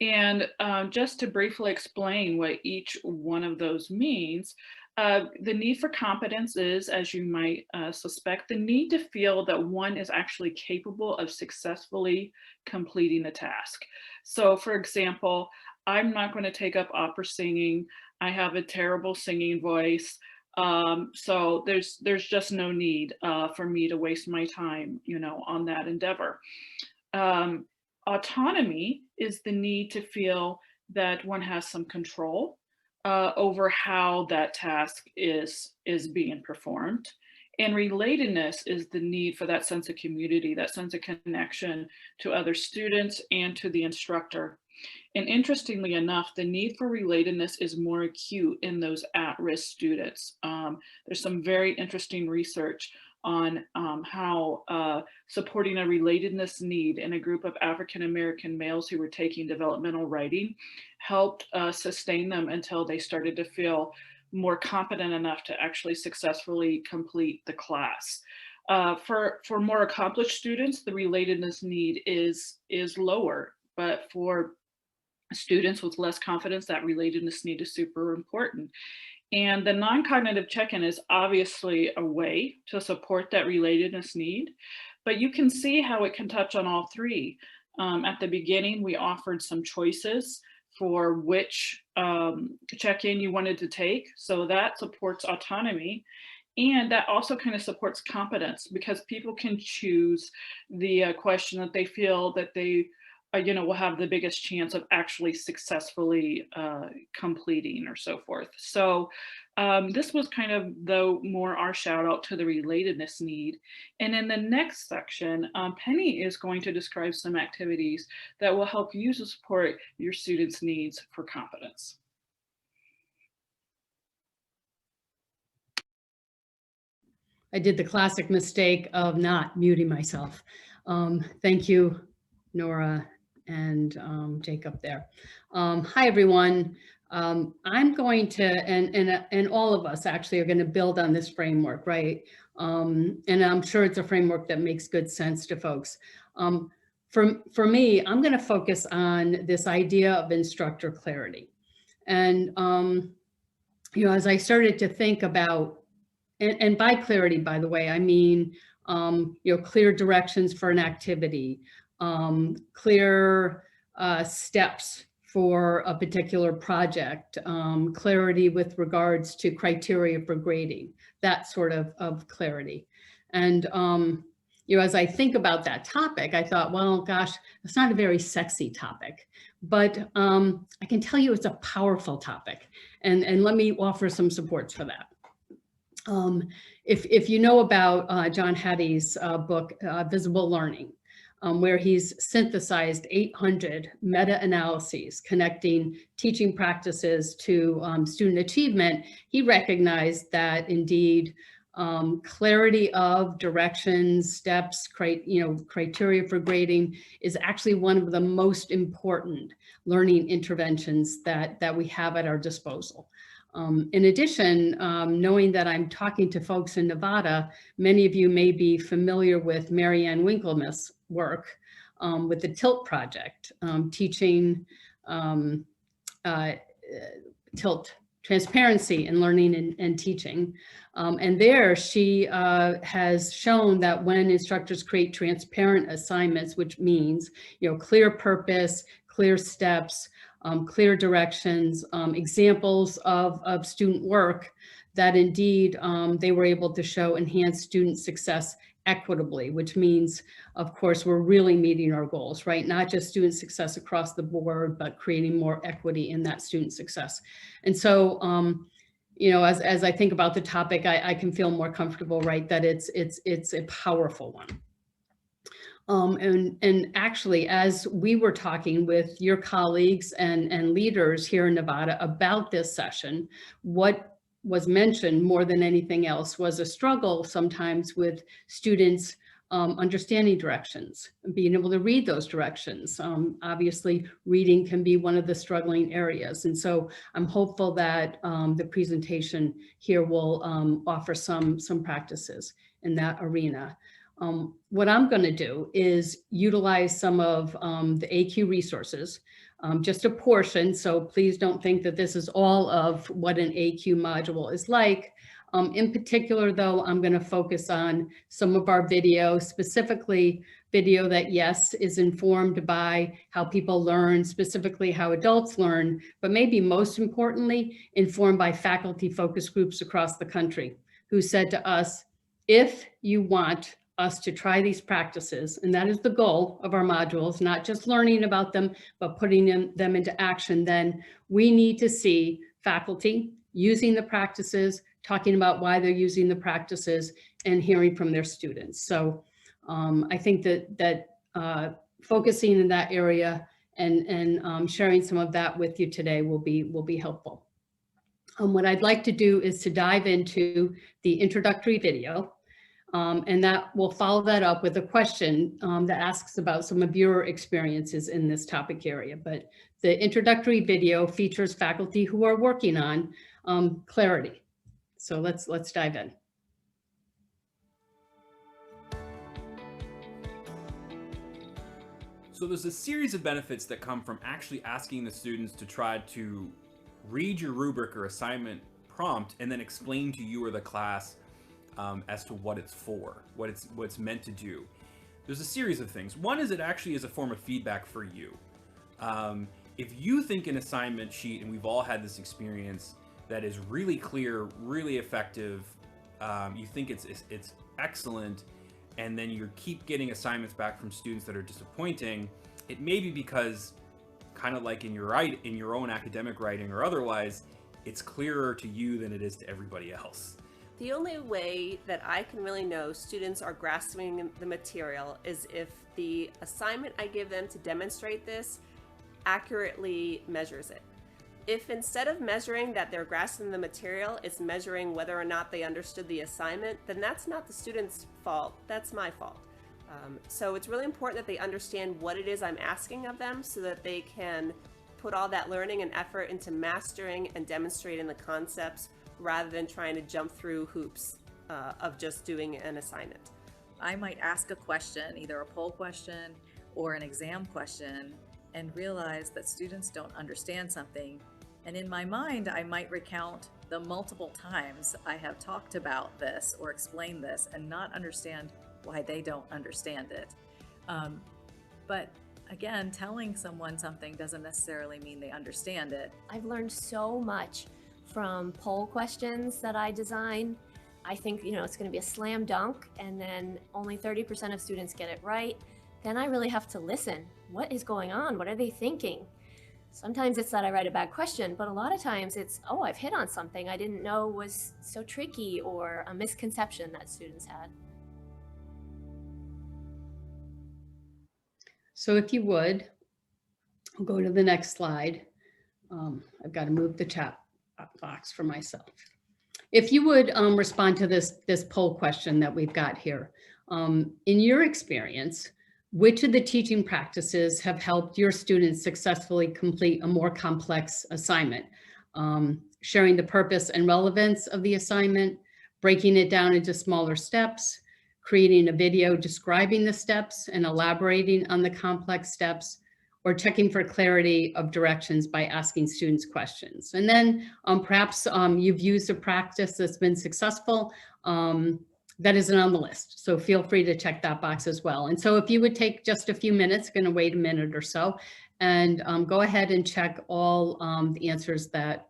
And just to briefly explain what each one of those means, the need for competence is, as you might suspect, the need to feel that one is actually capable of successfully completing a task. So for example, I'm not going to take up opera singing. I have a terrible singing voice. So there's just no need for me to waste my time, on that endeavor. Autonomy is the need to feel that one has some control over how that task is being performed. And relatedness is the need for that sense of community, that sense of connection to other students and to the instructor. And interestingly enough, the need for relatedness is more acute in those at-risk students. There's some very interesting research on how supporting a relatedness need in a group of African-American males who were taking developmental writing helped sustain them until they started to feel more competent enough to actually successfully complete the class. For more accomplished students, the relatedness need is lower, but for students with less confidence, that relatedness need is super important. And the non-cognitive check-in is obviously a way to support that relatedness need, but you can see how it can touch on all three. At the beginning, we offered some choices for which check-in you wanted to take. So that supports autonomy. And that also kind of supports competence, because people can choose the question that they feel that they will have the biggest chance of actually successfully completing, or so forth. So this was kind of, though, more our shout out to the relatedness need. And in the next section, Penny is going to describe some activities that will help you to support your students' needs for competence. I did the classic mistake of not muting myself. Thank you, Nora and Jacob there. Hi, everyone. I'm going to, and all of us actually are going to build on this framework, right? And I'm sure it's a framework that makes good sense to folks. For me, I'm going to focus on this idea of instructor clarity. And, as I started to think about, and by clarity, by the way, I mean, clear directions for an activity, clear steps for a particular project, clarity with regards to criteria for grading, that sort of clarity. And, as I think about that topic, I thought, well, gosh, it's not a very sexy topic, but I can tell you it's a powerful topic. And let me offer some supports for that. If you know about John Hattie's book, Visible Learning, where he's synthesized 800 meta-analyses connecting teaching practices to student achievement, he recognized that indeed clarity of directions, steps, criteria for grading is actually one of the most important learning interventions that we have at our disposal. In addition, knowing that I'm talking to folks in Nevada, many of you may be familiar with Marianne Winkleman's work with the TILT project, teaching TILT, transparency in learning and teaching. And there she has shown that when instructors create transparent assignments, which means, clear purpose, clear steps, clear directions, examples of student work, that indeed they were able to show enhanced student success equitably, which means, of course, we're really meeting our goals, right? Not just student success across the board, but creating more equity in that student success. And so, as I think about the topic, I can feel more comfortable, right, that it's a powerful one. And actually, as we were talking with your colleagues and leaders here in Nevada about this session, what was mentioned more than anything else was a struggle sometimes with students understanding directions, being able to read those directions. Obviously, reading can be one of the struggling areas. And so I'm hopeful that the presentation here will offer some practices in that arena. What I'm going to do is utilize some of the AQ resources, just a portion. So please don't think that this is all of what an AQ module is like. In particular, though, I'm going to focus on some of our video, specifically video that, yes, is informed by how people learn, specifically how adults learn, but maybe most importantly, informed by faculty focus groups across the country who said to us, if you want us to try these practices, and that is the goal of our modules, not just learning about them, but putting them into action, then we need to see faculty using the practices, talking about why they're using the practices, and hearing from their students. So I think that focusing in that area and sharing some of that with you today will be helpful. What I'd like to do is to dive into the introductory video. And that will follow that up with a question that asks about some of your experiences in this topic area. But the introductory video features faculty who are working on clarity. So let's dive in. So there's a series of benefits that come from actually asking the students to try to read your rubric or assignment prompt and then explain to you or the class as to what it's for, what it's meant to do. There's a series of things. One is it actually is a form of feedback for you. If you think an assignment sheet, and we've all had this experience, that is really clear, really effective, you think it's excellent, and then you keep getting assignments back from students that are disappointing, it may be because, kind of like in your own academic writing or otherwise, it's clearer to you than it is to everybody else. The only way that I can really know students are grasping the material is if the assignment I give them to demonstrate this accurately measures it. if instead of measuring that they're grasping the material, it's measuring whether or not they understood the assignment, then that's not the student's fault, that's my fault. So it's really important that they understand what it is I'm asking of them so that they can put all that learning and effort into mastering and demonstrating the concepts rather than trying to jump through hoops of just doing an assignment. I might ask a question, either a poll question or an exam question, and realize that students don't understand something. And in my mind, I might recount the multiple times I have talked about this or explained this and not understand why they don't understand it. But again, telling someone something doesn't necessarily mean they understand it. I've learned so much from poll questions that I design. I think, it's going to be a slam dunk, and then only 30% of students get it right. Then I really have to listen. What is going on? What are they thinking? Sometimes it's that I write a bad question, but a lot of times it's, oh, I've hit on something I didn't know was so tricky, or a misconception that students had. So if you would, I'll go to the next slide. I've got to move the chat box for myself. If you would respond to this poll question that we've got here. In your experience, which of the teaching practices have helped your students successfully complete a more complex assignment? Sharing the purpose and relevance of the assignment, breaking it down into smaller steps, creating a video describing the steps and elaborating on the complex steps, or checking for clarity of directions by asking students questions. And then perhaps you've used a practice that's been successful that isn't on the list. So feel free to check that box as well. And so if you would take just a few minutes, gonna wait a minute or so, and go ahead and check all the answers that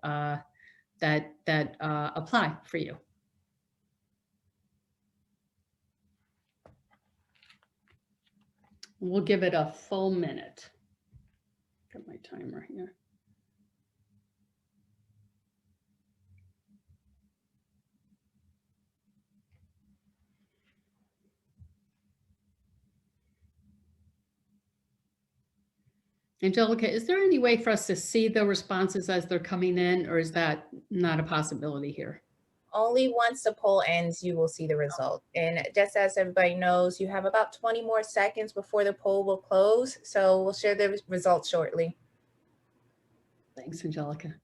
apply for you. We'll give it a full minute. Got my timer here. Angelica, is there any way for us to see the responses as they're coming in, or is that not a possibility here? Only once the poll ends, you will see the result. And just as everybody knows, you have about 20 more seconds before the poll will close. So we'll share the results shortly. Thanks, Angelica.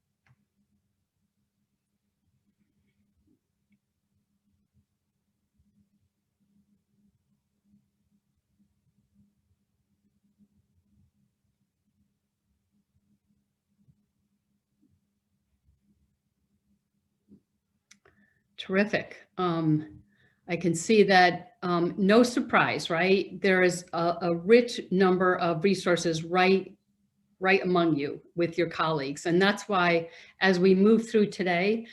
Terrific. I can see that no surprise, right? There is a rich number of resources right among you with your colleagues. And that's why as we move through today,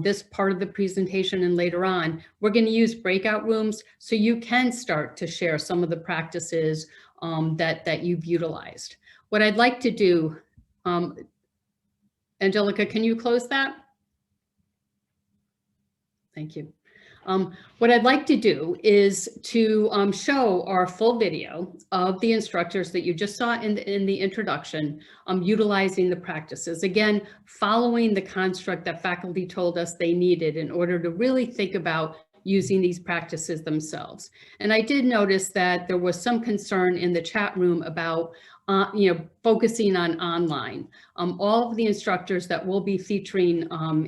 this part of the presentation and later on, we're going to use breakout rooms so you can start to share some of the practices that you've utilized. What I'd like to do, Angelica, can you close that? Thank you. What I'd like to do is to show our full video of the instructors that you just saw in the introduction, utilizing the practices. Again, following the construct that faculty told us they needed in order to really think about using these practices themselves. And I did notice that there was some concern in the chat room about focusing on online. All of the instructors that we'll be featuring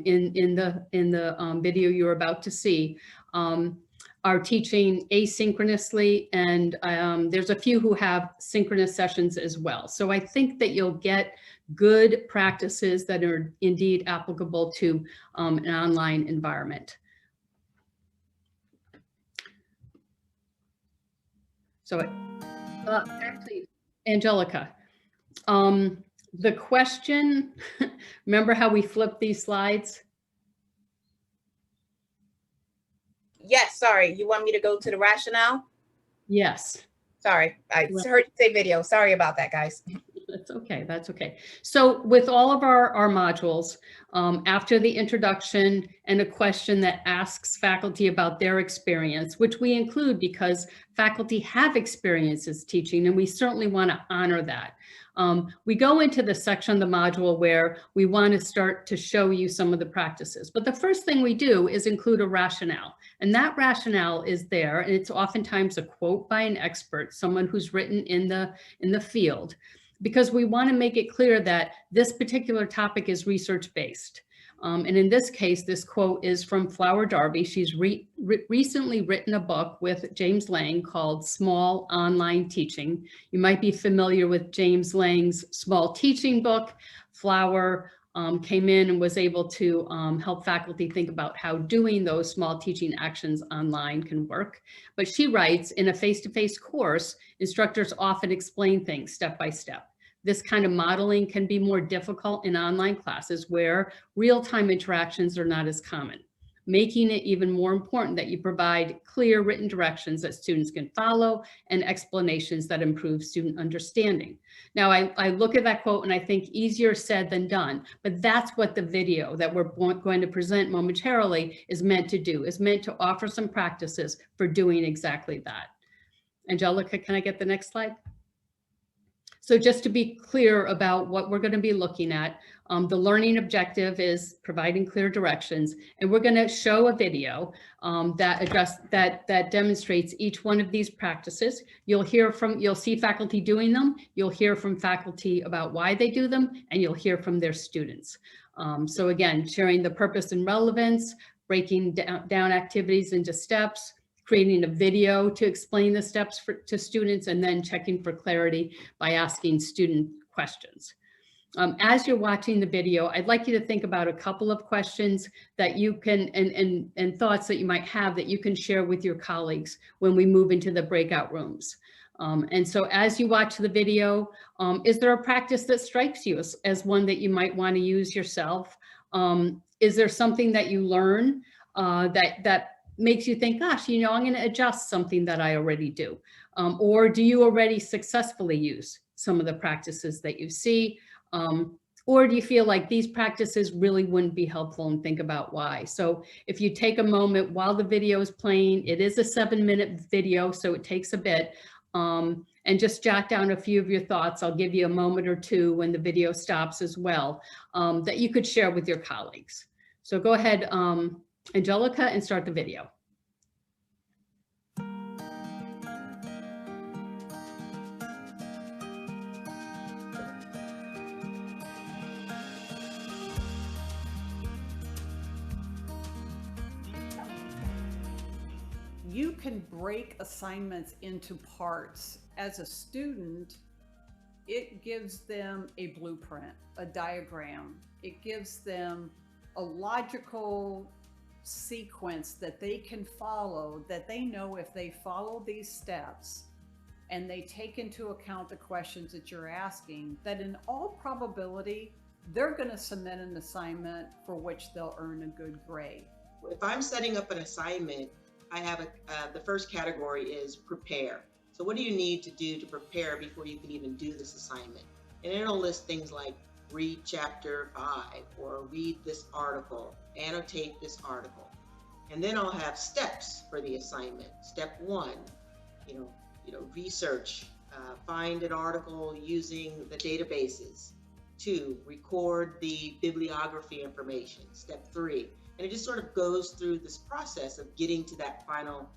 in the video you're about to see are teaching asynchronously, and there's a few who have synchronous sessions as well. So I think that you'll get good practices that are indeed applicable to an online environment. So actually, Angelica, the question, remember how we flipped these slides? Yes, sorry. You want me to go to the rationale? Yes. Sorry, I heard you say video. Sorry about that, guys. That's That's okay. That's okay. So with all of our modules, after the introduction and a question that asks faculty about their experience, which we include because faculty have experiences teaching, and we certainly want to honor that. We go into the section of the module where we want to start to show you some of the practices. But the first thing we do is include a rationale. And that rationale is there, and it's oftentimes a quote by an expert, someone who's written in the field, because we want to make it clear that this particular topic is research-based. And in this case, this quote is from Flower Darby. She's recently written a book with James Lang called Small Online Teaching. You might be familiar with James Lang's Small Teaching book. Flower came in and was able to help faculty think about how doing those small teaching actions online can work. But she writes, in a face-to-face course, instructors often explain things step by step. This kind of modeling can be more difficult in online classes where real-time interactions are not as common, making it even more important that you provide clear written directions that students can follow and explanations that improve student understanding. Now, I look at that quote and I think easier said than done, but that's what the video that we're going to present momentarily is meant to do, is meant to offer some practices for doing exactly that. Angelica, can I get the next slide? So just to be clear about what we're going to be looking at, the learning objective is providing clear directions, and we're going to show a video that demonstrates each one of these practices. You'll see faculty doing them, you'll hear from faculty about why they do them, and you'll hear from their students. So again, sharing the purpose and relevance, breaking down activities into steps, creating a video to explain the steps to students, and then checking for clarity by asking student questions. As you're watching the video, I'd like you to think about a couple of questions that you can, and thoughts that you might have that you can share with your colleagues when we move into the breakout rooms. And so as you watch the video, is there a practice that strikes you as one that you might want to use yourself? Is there something that you learn that makes you think, gosh, you know, I'm going to adjust something that I already do? Or do you already successfully use some of the practices that you see? Or do you feel like these practices really wouldn't be helpful, and think about why? So if you take a moment while the video is playing, it is a 7-minute video, so it takes a bit, and just jot down a few of your thoughts. I'll give you a moment or two when the video stops as well, that you could share with your colleagues. So go ahead, Angelica, and start the video. You can break assignments into parts. As a student, it gives them a blueprint, a diagram. It gives them a logical sequence that they can follow, that they know if they follow these steps and they take into account the questions that you're asking, that in all probability, they're going to submit an assignment for which they'll earn a good grade. If I'm setting up an assignment, I have the first category is prepare. So what do you need to do to prepare before you can even do this assignment? And it'll list things like read chapter 5 or read this article, annotate this article. And then I'll have steps for the assignment. Step 1, research, find an article using the databases. 2, record the bibliography information. Step 3, and it just sort of goes through this process of getting to that final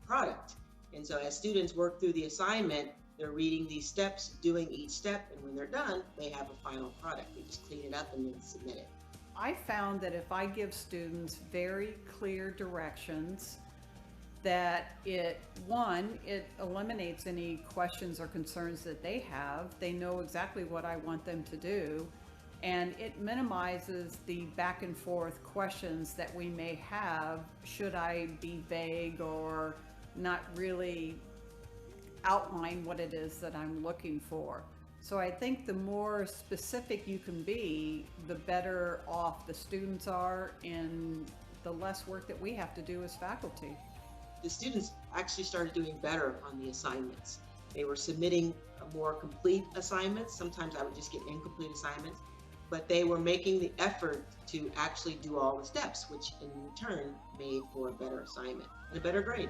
product. And so as students work through the assignment, they're reading these steps, doing each step, and when they're done, they have a final product. They just clean it up and then submit it. I found that if I give students very clear directions, that it eliminates any questions or concerns that they have. They know exactly what I want them to do, and it minimizes the back and forth questions that we may have. Should I be vague or not really outline what it is that I'm looking for? So I think the more specific you can be, the better off the students are and the less work that we have to do as faculty. The students actually started doing better on the assignments. They were submitting more complete assignments. Sometimes I would just get incomplete assignments, but they were making the effort to actually do all the steps, which in return made for a better assignment and a better grade.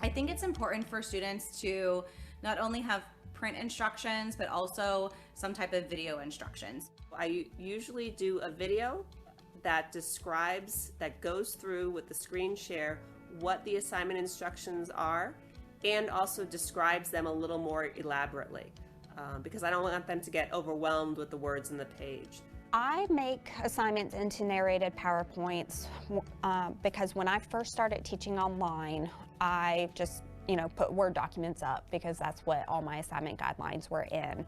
I think it's important for students to not only have print instructions, but also some type of video instructions. I usually do a video that goes through with the screen share what the assignment instructions are, and also describes them a little more elaborately, because I don't want them to get overwhelmed with the words on the page. I make assignments into narrated PowerPoints because when I first started teaching online, I just put Word documents up because that's what all my assignment guidelines were in.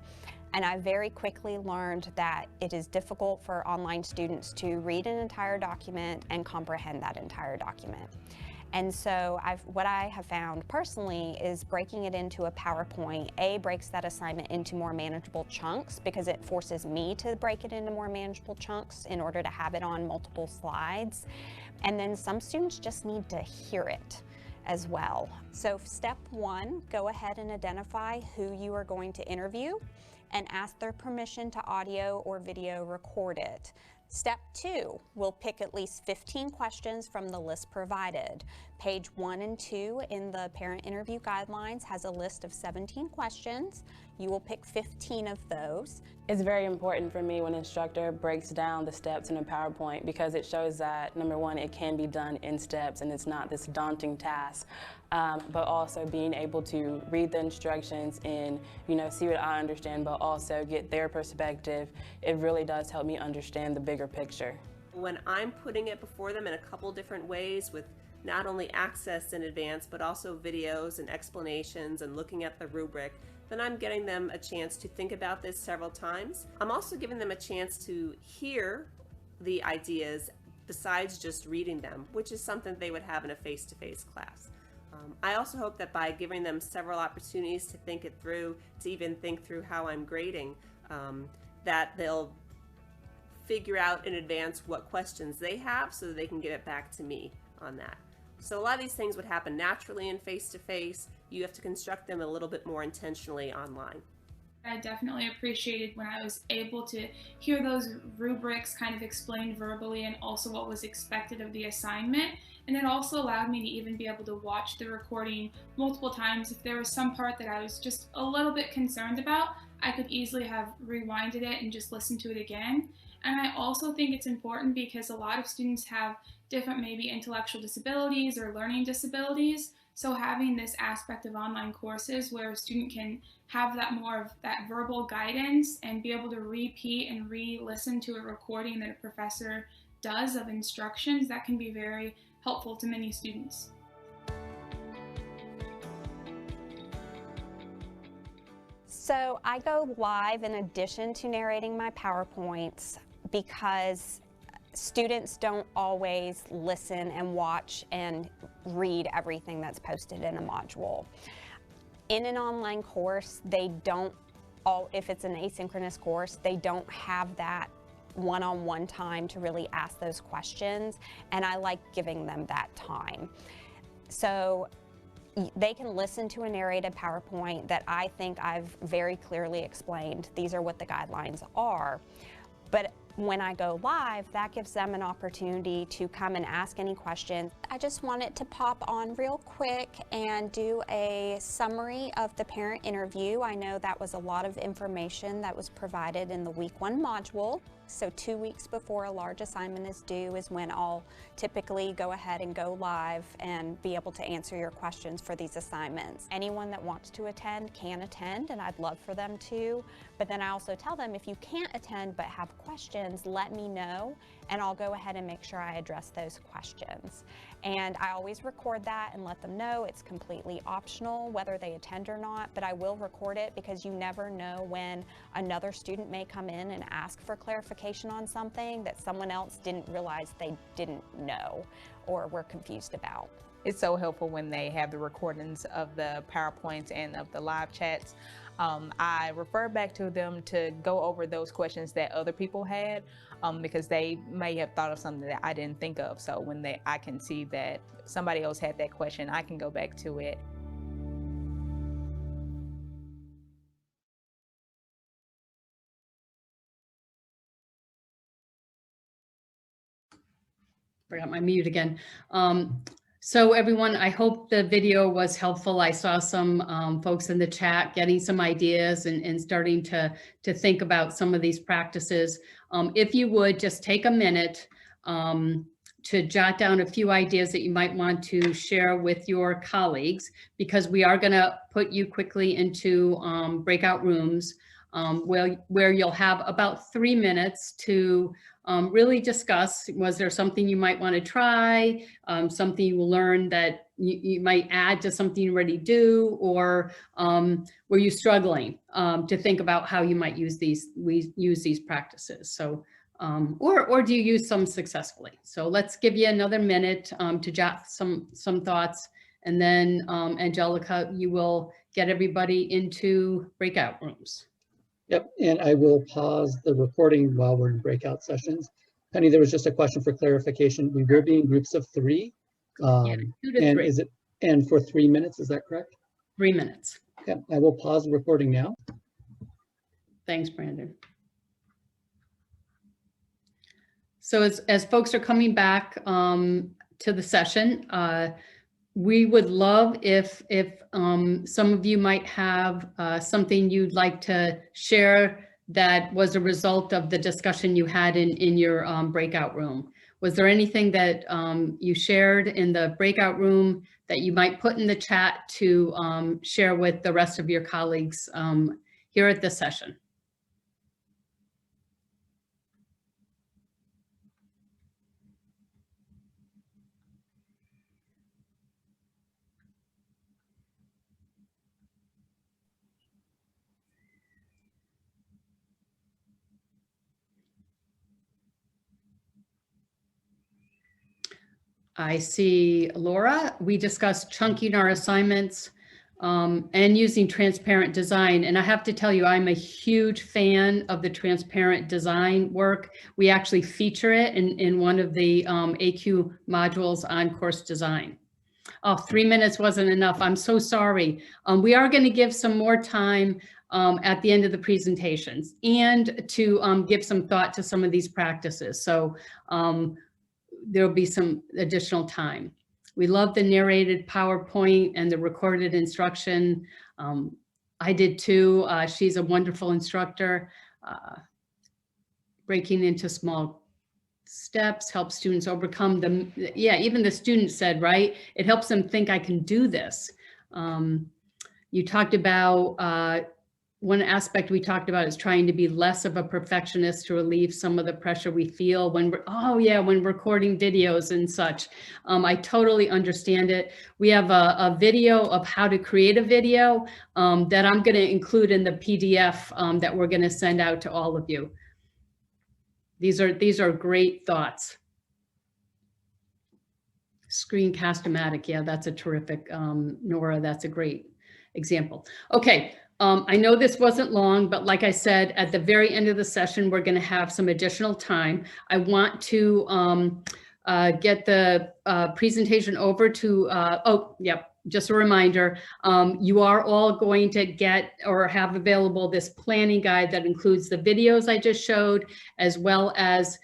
And I very quickly learned that it is difficult for online students to read an entire document and comprehend that entire document. And so what I have found personally is breaking it into a PowerPoint, breaks that assignment into more manageable chunks because it forces me to break it into more manageable chunks in order to have it on multiple slides. And then some students just need to hear it as well. So step 1, go ahead and identify who you are going to interview and ask their permission to audio or video record it. Step 2, we'll pick at least 15 questions from the list provided. Page 1 and 2 in the parent interview guidelines has a list of 17 questions. You will pick 15 of those. It's very important for me when an instructor breaks down the steps in a PowerPoint because it shows that, number one, it can be done in steps and it's not this daunting task, but also being able to read the instructions and, see what I understand, but also get their perspective. It really does help me understand the bigger picture. When I'm putting it before them in a couple different ways with not only access in advance, but also videos and explanations and looking at the rubric, then I'm getting them a chance to think about this several times. I'm also giving them a chance to hear the ideas besides just reading them, which is something they would have in a face-to-face class. I also hope that by giving them several opportunities to think it through, to even think through how I'm grading, that they'll figure out in advance what questions they have so that they can get it back to me on that. So a lot of these things would happen naturally in face-to-face. You have to construct them a little bit more intentionally online. I definitely appreciated when I was able to hear those rubrics kind of explained verbally and also what was expected of the assignment. And it also allowed me to even be able to watch the recording multiple times. If there was some part that I was just a little bit concerned about, I could easily have rewinded it and just listened to it again. And I also think it's important because a lot of students have different maybe intellectual disabilities or learning disabilities. So having this aspect of online courses where a student can have that more of that verbal guidance and be able to repeat and re-listen to a recording that a professor does of instructions, that can be very helpful to many students. So I go live in addition to narrating my PowerPoints because students don't always listen and watch and read everything that's posted in a module. In an online course, if it's an asynchronous course, they don't have that one-on-one time to really ask those questions, and I like giving them that time. So they can listen to a narrated PowerPoint that I think I've very clearly explained. These are what the guidelines are. But when I go live, that gives them an opportunity to come and ask any questions. I just wanted to pop on real quick and do a summary of the parent interview. I know that was a lot of information that was provided in the week 1 module. So 2 weeks before a large assignment is due is when I'll typically go ahead and go live and be able to answer your questions for these assignments. Anyone that wants to attend can attend, and I'd love for them to. But then I also tell them if you can't attend but have questions, let me know, and I'll go ahead and make sure I address those questions. And I always record that and let them know it's completely optional whether they attend or not, but I will record it because you never know when another student may come in and ask for clarification on something that someone else didn't realize they didn't know or were confused about. It's so helpful when they have the recordings of the PowerPoints and of the live chats. I refer back to them to go over those questions that other people had, because they may have thought of something that I didn't think of. So when I can see that somebody else had that question, I can go back to it. Forgot my mute again. So everyone, I hope the video was helpful. I saw some folks in the chat getting some ideas and starting to think about some of these practices. If you would just take a minute to jot down a few ideas that you might want to share with your colleagues, because we are going to put you quickly into breakout rooms where you'll have about 3 minutes to really discuss, was there something you might want to try, something you will learn that you might add to something you already do, or were you struggling to think about how you might use these practices? So, or do you use some successfully? So let's give you another minute to jot some thoughts, and then Angelica, you will get everybody into breakout rooms. Yep, and I will pause the recording while we're in breakout sessions. Penny, there was just a question for clarification. We will be in groups of 3. Yeah, 2 to 3. And for 3 minutes, is that correct? 3 minutes. Okay, I will pause the recording now. Thanks, Brandon. So as folks are coming back to the session, we would love if some of you might have something you'd like to share that was a result of the discussion you had in your breakout room. Was there anything that you shared in the breakout room that you might put in the chat to share with the rest of your colleagues here at this session? I see Laura. We discussed chunking our assignments and using transparent design. And I have to tell you, I'm a huge fan of the transparent design work. We actually feature it in one of the AQ modules on course design. Oh, 3 minutes wasn't enough. I'm so sorry. We are going to give some more time at the end of the presentations and to give some thought to some of these practices. So there'll be some additional time. We love the narrated PowerPoint and the recorded instruction. I did too. She's a wonderful instructor. Breaking into small steps helps students overcome them. Yeah, even the students said, right? It helps them think I can do this. You talked about one aspect we talked about is trying to be less of a perfectionist to relieve some of the pressure we feel when when recording videos and such. I totally understand it. We have a video of how to create a video that I'm going to include in the PDF that we're going to send out to all of you. These are great thoughts. Screencast-o-matic, yeah, that's a terrific, Nora, that's a great example. Okay. I know this wasn't long, but like I said, at the very end of the session, we're going to have some additional time. I want to get the presentation over to, oh, yep, just a reminder, you are all going to get or have available this planning guide that includes the videos I just showed, as well as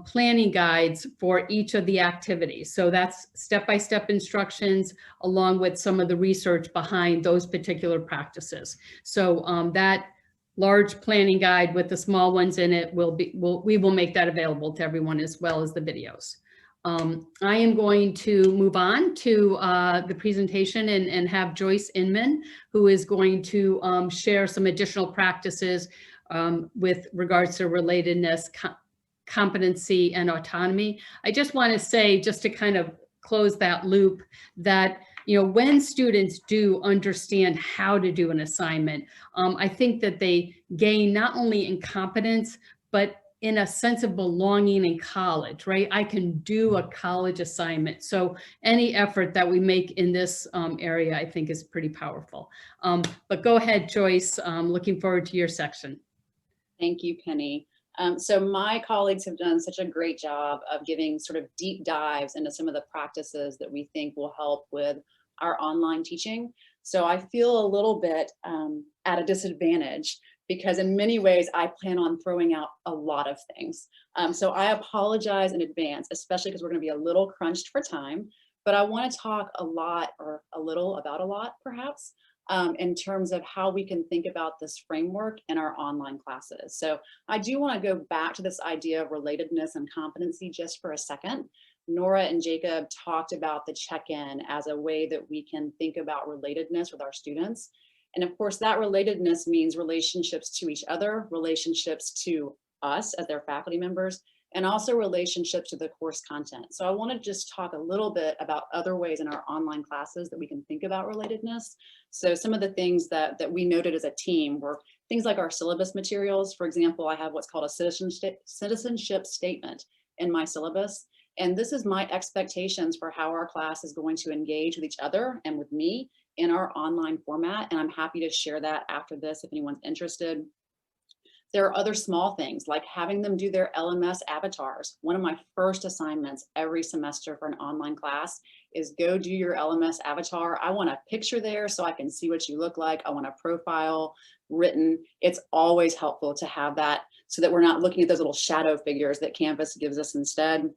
planning guides for each of the activities. So that's step-by-step instructions along with some of the research behind those particular practices. So that large planning guide with the small ones in it we will make that available to everyone, as well as the videos. I am going to move on to the presentation and have Joyce Inman, who is going to share some additional practices with regards to relatedness, competency, and autonomy. I just want to say, just to kind of close that loop, that when students do understand how to do an assignment, I think that they gain not only in competence, but in a sense of belonging in college, right? I can do a college assignment. So any effort that we make in this area, I think is pretty powerful. But go ahead, Joyce. Looking forward to your section. Thank you, Penny. So my colleagues have done such a great job of giving sort of deep dives into some of the practices that we think will help with our online teaching. So I feel a little bit at a disadvantage because in many ways I plan on throwing out a lot of things. So I apologize in advance, especially because we're going to be a little crunched for time, but I want to talk a lot or a little about a lot perhaps in terms of how we can think about this framework in our online classes. So I do want to go back to this idea of relatedness and competency just for a second. Nora and Jacob talked about the check-in as a way that we can think about relatedness with our students. And of course, that relatedness means relationships to each other, relationships to us as their faculty members, and also relationships to the course content. So I want to just talk a little bit about other ways in our online classes that we can think about relatedness. So some of the things that we noted as a team were things like our syllabus materials. For example, I have what's called a citizenship statement in my syllabus. And this is my expectations for how our class is going to engage with each other and with me in our online format. And I'm happy to share that after this if anyone's interested. There are other small things like having them do their LMS avatars. One of my first assignments every semester for an online class is go do your LMS avatar. I want a picture there so I can see what you look like. I want a profile written. It's always helpful to have that so that we're not looking at those little shadow figures that Canvas gives us instead.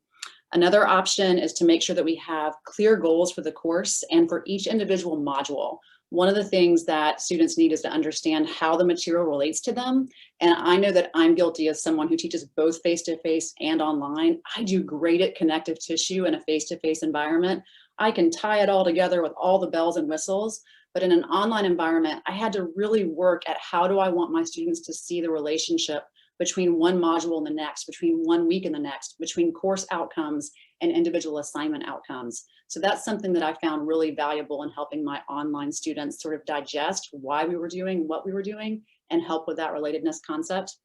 Another option is to make sure that we have clear goals for the course and for each individual module. One of the things that students need is to understand how the material relates to them. And I know that I'm guilty as someone who teaches both face-to-face and online. I do great at connective tissue in a face-to-face environment. I can tie it all together with all the bells and whistles, but in an online environment, I had to really work at how do I want my students to see the relationship between one module and the next, between 1 week and the next, between course outcomes and individual assignment outcomes. So that's something that I found really valuable in helping my online students sort of digest why we were doing what we were doing and help with that relatedness concept.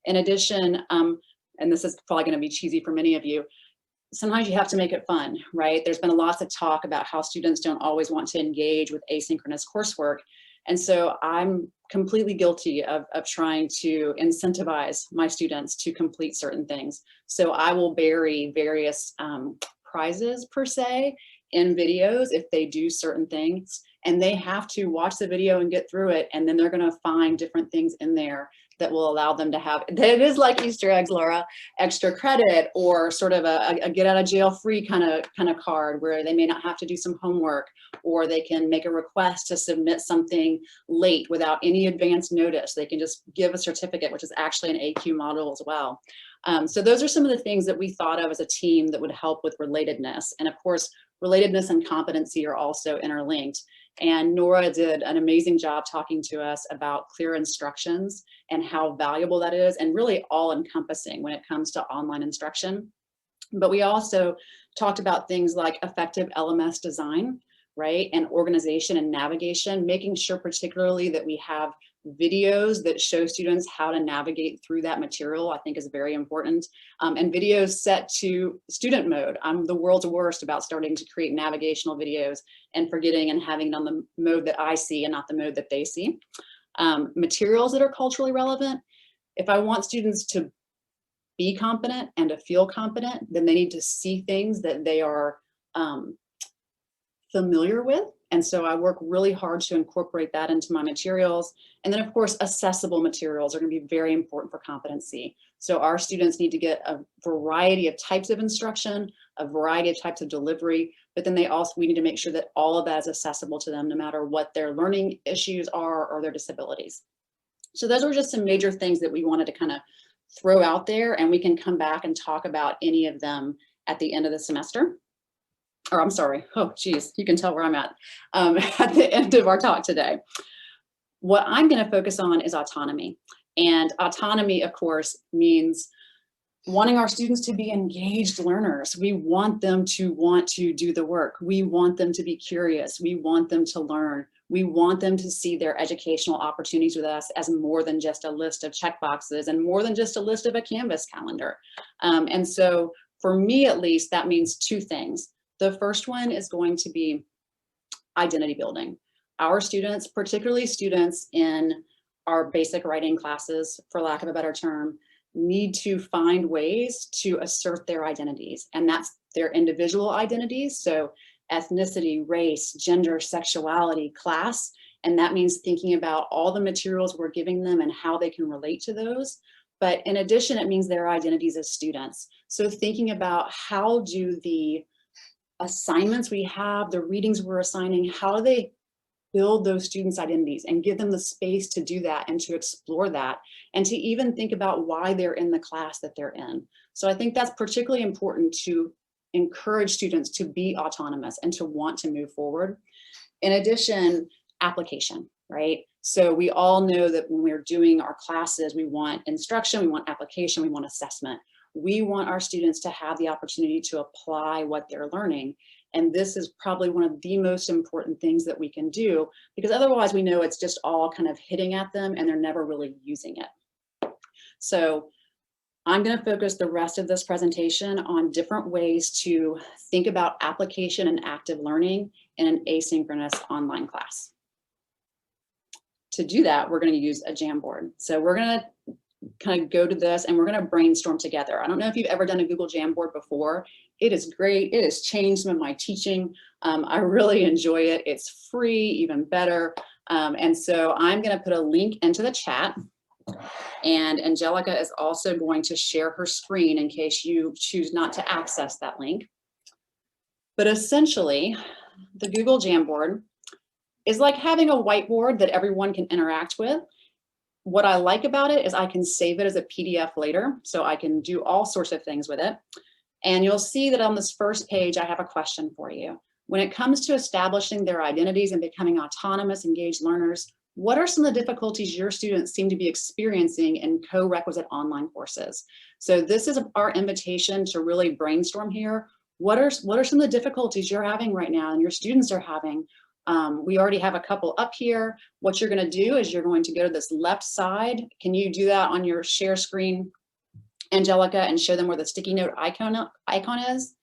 In addition, and this is probably going to be cheesy for many of you, sometimes you have to make it fun, right? There's been lots of talk about how students don't always want to engage with asynchronous coursework. And so I'm completely guilty of trying to incentivize my students to complete certain things. So I will bury various prizes per se in videos if they do certain things, and they have to watch the video and get through it, and then they're going to find different things in there that will allow them to have, it is like Easter eggs, Laura, extra credit or sort of a get out of jail free kind of card where they may not have to do some homework, or they can make a request to submit something late without any advance notice. They can just give a certificate, which is actually an AQ model as well. So those are some of the things that we thought of as a team that would help with relatedness. And of course, relatedness and competency are also interlinked. And Nora did an amazing job talking to us about clear instructions and how valuable that is, and really all encompassing when it comes to online instruction. But we also talked about things like effective LMS design, right? And organization and navigation, making sure particularly that we have videos that show students how to navigate through that material, I think is very important. And videos set to student mode. I'm the world's worst about starting to create navigational videos and forgetting and having it on the mode that I see and not the mode that they see. Materials that are culturally relevant. If I want students to be competent and to feel competent, then they need to see things that they are familiar with. And so I work really hard to incorporate that into my materials. And then of course, accessible materials are going to be very important for competency. So our students need to get a variety of types of instruction, a variety of types of delivery, but then we need to make sure that all of that is accessible to them no matter what their learning issues are or their disabilities. So those were just some major things that we wanted to kind of throw out there, and we can come back and talk about any of them at the end of the semester. Or I'm sorry, oh geez, you can tell where I'm at the end of our talk today. What I'm going to focus on is autonomy. And autonomy, of course, means wanting our students to be engaged learners. We want them to want to do the work. We want them to be curious. We want them to learn. We want them to see their educational opportunities with us as more than just a list of checkboxes and more than just a list of a Canvas calendar. And so for me, at least, that means two things. The first one is going to be identity building. Our students, particularly students in our basic writing classes, for lack of a better term, need to find ways to assert their identities, and that's their individual identities. So ethnicity, race, gender, sexuality, class, and that means thinking about all the materials we're giving them and how they can relate to those. But in addition, it means their identities as students. So thinking about how do the assignments we have, the readings we're assigning, how do they build those students' identities and give them the space to do that and to explore that and to even think about why they're in the class that they're in. So I think that's particularly important to encourage students to be autonomous and to want to move forward. In addition, application, right? So we all know that when we're doing our classes, we want instruction, we want application, we want assessment. We want our students to have the opportunity to apply what they're learning. And this is probably one of the most important things that we can do, because otherwise we know it's just all kind of hitting at them and they're never really using it. So I'm going to focus the rest of this presentation on different ways to think about application and active learning in an asynchronous online class. To do that, we're going to use a Jamboard. So we're going to kind of go to this and we're going to brainstorm together. I don't know if you've ever done a Google Jamboard before. It is great. It has changed some of my teaching. I really enjoy it. It's free, even better. And so I'm going to put a link into the chat. And Angelica is also going to share her screen in case you choose not to access that link. But essentially, the Google Jamboard is like having a whiteboard that everyone can interact with. What I like about it is I can save it as a PDF later, so I can do all sorts of things with it. And you'll see that on this first page, I have a question for you. When it comes to establishing their identities and becoming autonomous, engaged learners, what are some of the difficulties your students seem to be experiencing in co-requisite online courses? So this is our invitation to really brainstorm here. What are some of the difficulties you're having right now and your students are having? We already have a couple up here. What you're going to do is you're going to go to this left side. Can you do that on your share screen, Angelica, and show them where the sticky note icon is?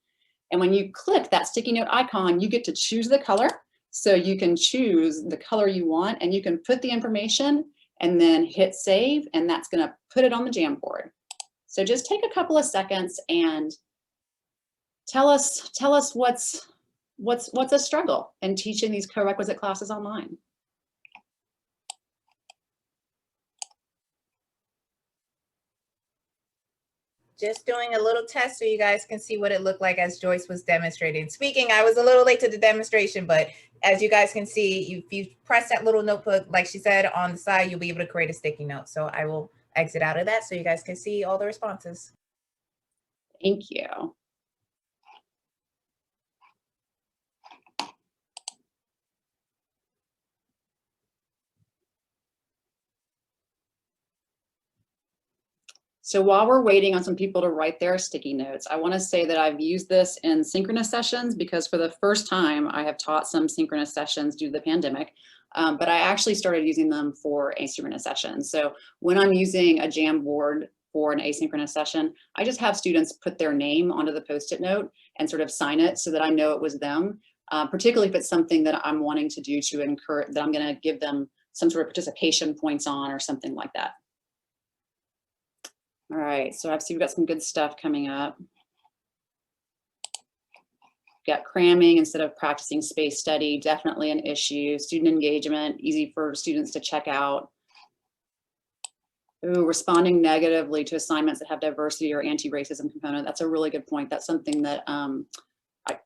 And when you click that sticky note icon, you get to choose the color. So you can choose the color you want and you can put the information and then hit save, and that's going to put it on the Jamboard. So just take a couple of seconds and tell us what's a struggle in teaching these co-requisite classes online. Just doing a little test so you guys can see what it looked like as Joyce was demonstrating. Speaking, I was a little late to the demonstration, but as you guys can see, if you press that little notebook, like she said, on the side, you'll be able to create a sticky note. So I will exit out of that so you guys can see all the responses. Thank you. So while we're waiting on some people to write their sticky notes, I want to say that I've used this in synchronous sessions because for the first time I have taught some synchronous sessions due to the pandemic, but I actually started using them for asynchronous sessions. So when I'm using a Jamboard for an asynchronous session, I just have students put their name onto the Post-it note and sort of sign it so that I know it was them, particularly if it's something that I'm wanting to do to encourage, that I'm going to give them some sort of participation points on or something like that. All right, so I see we've got some good stuff coming up. Got cramming instead of practicing space study, definitely an issue. Student engagement, easy for students to check out. Ooh, responding negatively to assignments that have diversity or anti-racism component. That's a really good point. That's something that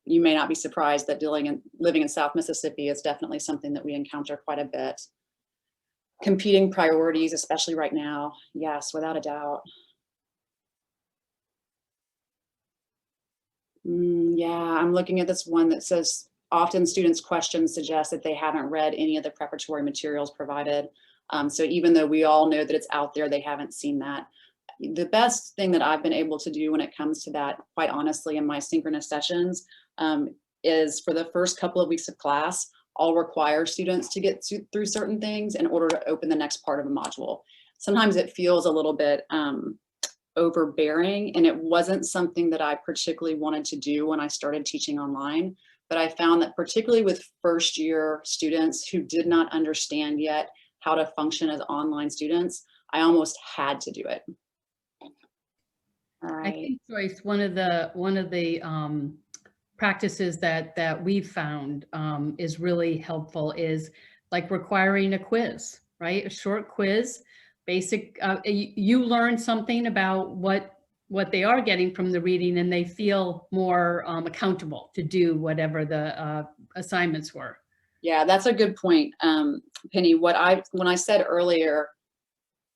you may not be surprised that living in South Mississippi is definitely something that we encounter quite a bit. Competing priorities, especially right now. Yes, without a doubt. Yeah, I'm looking at this one that says often students' questions suggest that they haven't read any of the preparatory materials provided. So even though we all know that it's out there, they haven't seen that. The best thing that I've been able to do when it comes to that, quite honestly, in my synchronous sessions, is for the first couple of weeks of class, I'll require students to get through certain things in order to open the next part of a module. Sometimes it feels a little bit overbearing, and it wasn't something that I particularly wanted to do when I started teaching online. But I found that particularly with first year students who did not understand yet how to function as online students, I almost had to do it. All right. I think, Joyce, one of the practices that we've found is really helpful is like requiring a quiz, right? A short quiz, basic. You learn something about what they are getting from the reading, and they feel more accountable to do whatever the assignments were. Yeah, that's a good point, Penny. When I said earlier,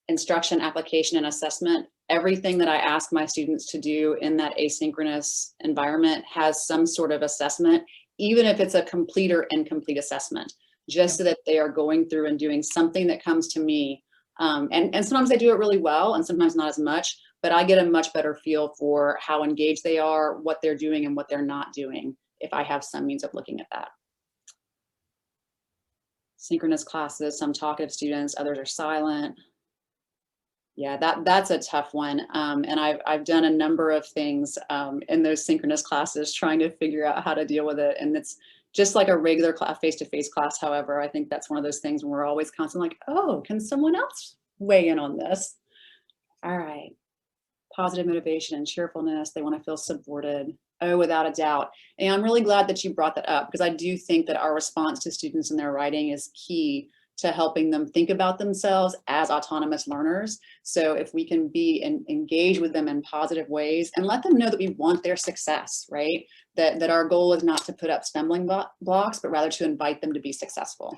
instruction, application, and assessment, everything that I ask my students to do in that asynchronous environment has some sort of assessment, even if it's a complete or incomplete assessment, just so that they are going through and doing something that comes to me. And sometimes they do it really well and sometimes not as much, but I get a much better feel for how engaged they are, what they're doing and what they're not doing if I have some means of looking at that. Synchronous classes, some talkative students, others are silent. Yeah, that's a tough one. And I've done a number of things in those synchronous classes trying to figure out how to deal with it. And it's just like a regular class, face-to-face class. However, I think that's one of those things when we're always constantly like, oh, can someone else weigh in on this? All right. Positive motivation and cheerfulness. They want to feel supported. Oh, without a doubt. And I'm really glad that you brought that up, because I do think that our response to students in their writing is key to helping them think about themselves as autonomous learners. So if we can be and engage with them in positive ways and let them know that we want their success, right? That our goal is not to put up stumbling blocks, but rather to invite them to be successful.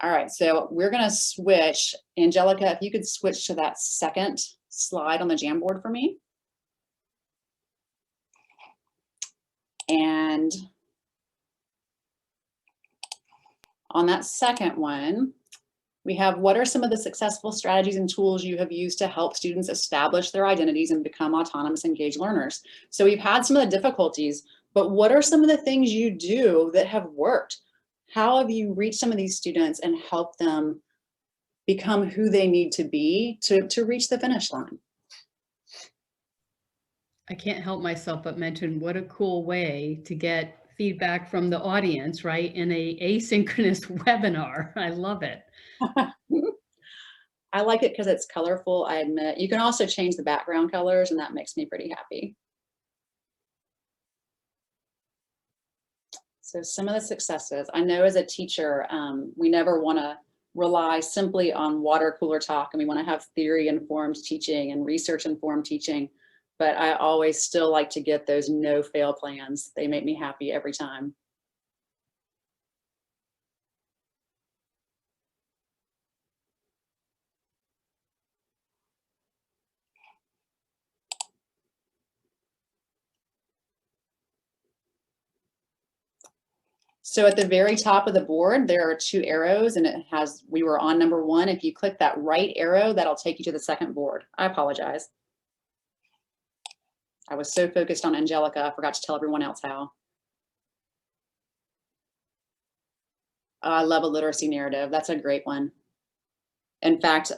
All right, so we're gonna switch. Angelica, if you could switch to that second slide on the Jamboard for me. And on that second one, we have, what are some of the successful strategies and tools you have used to help students establish their identities and become autonomous, engaged learners? So we've had some of the difficulties, but what are some of the things you do that have worked? How have you reached some of these students and helped them become who they need to be to reach the finish line? I can't help myself but mention what a cool way to get feedback from the audience, right? In a asynchronous webinar. I love it. I like it because it's colorful, I admit. You can also change the background colors, and that makes me pretty happy. So some of the successes, I know as a teacher, we never want to rely simply on water cooler talk, and we want to have theory-informed teaching and research-informed teaching. But I always still like to get those no-fail plans. They make me happy every time. So at the very top of the board, there are 2 arrows, and it has, we were on number 1. If you click that right arrow, that'll take you to the second board. I apologize. I was so focused on Angelica, I forgot to tell everyone else how. I love a literacy narrative. That's a great one. In fact,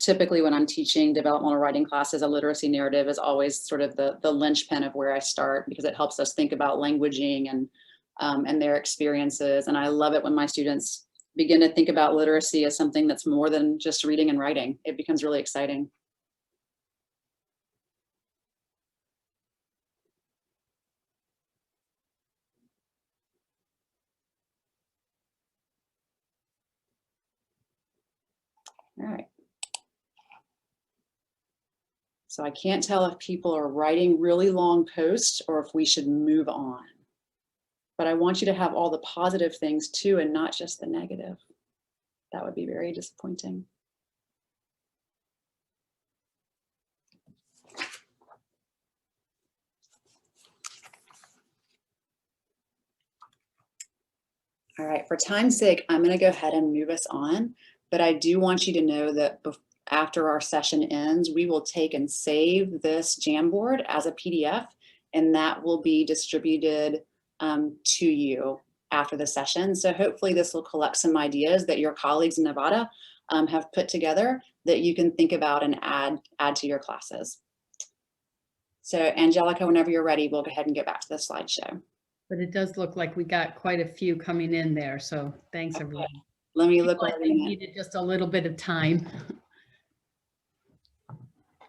typically when I'm teaching developmental writing classes, a literacy narrative is always sort of the linchpin of where I start, because it helps us think about languaging and their experiences. And I love it when my students begin to think about literacy as something that's more than just reading and writing. It becomes really exciting. All right. So I can't tell if people are writing really long posts or if we should move on. But I want you to have all the positive things too, and not just the negative. That would be very disappointing. All right, for time's sake, I'm going to go ahead and move us on. But I do want you to know that after our session ends, we will take and save this Jamboard as a PDF, and that will be distributed to you. after the session. So hopefully this will collect some ideas that your colleagues in Nevada have put together that you can think about and add to your classes. So Angelica, whenever you're ready, we'll go ahead and get back to the slideshow. But it does look like we got quite a few coming in there. So thanks, everyone. Let me look. I think needed just a little bit of time.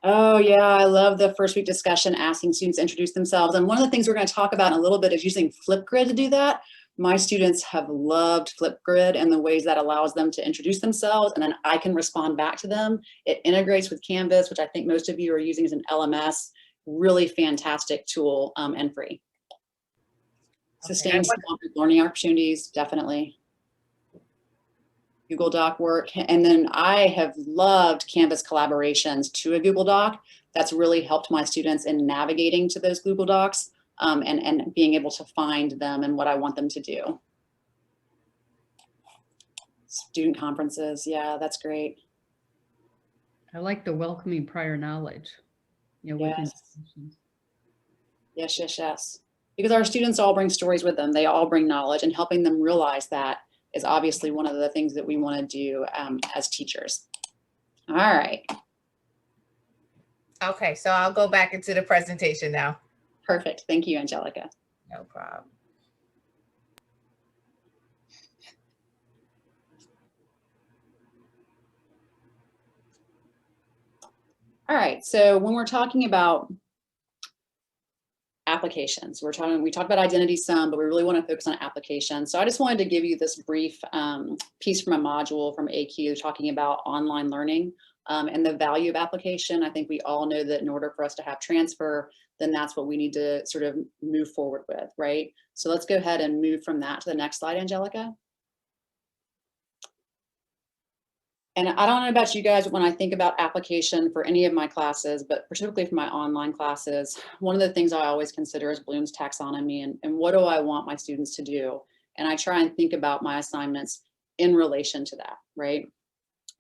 Oh yeah, I love the first week discussion, asking students to introduce themselves. And one of the things we're going to talk about in a little bit is using Flipgrid to do that. My students have loved Flipgrid and the ways that allows them to introduce themselves, and then I can respond back to them. It integrates with Canvas, which I think most of you are using as an LMS. Really fantastic tool and free. Sustained small group learning opportunities, definitely. Google Doc work. And then I have loved Canvas collaborations to a Google Doc. That's really helped my students in navigating to those Google Docs and being able to find them and what I want them to do. Student conferences, yeah, that's great. I like the welcoming prior knowledge. You know, yes. Yes. Because our students all bring stories with them. They all bring knowledge, and helping them realize that is obviously one of the things that we want to do as teachers. All right. Okay, so I'll go back into the presentation now. Perfect. Thank you, Angelica. No problem. All right, so when we're talking about applications, we talked about identity some, but we really want to focus on applications. So I just wanted to give you this brief piece from a module from AQ talking about online learning and the value of application. I think we all know that in order for us to have transfer, then that's what we need to sort of move forward with, right? So let's go ahead and move from that to the next slide, Angelica. And I don't know about you guys, when I think about application for any of my classes, but particularly for my online classes, one of the things I always consider is Bloom's taxonomy and what do I want my students to do? And I try and think about my assignments in relation to that, right?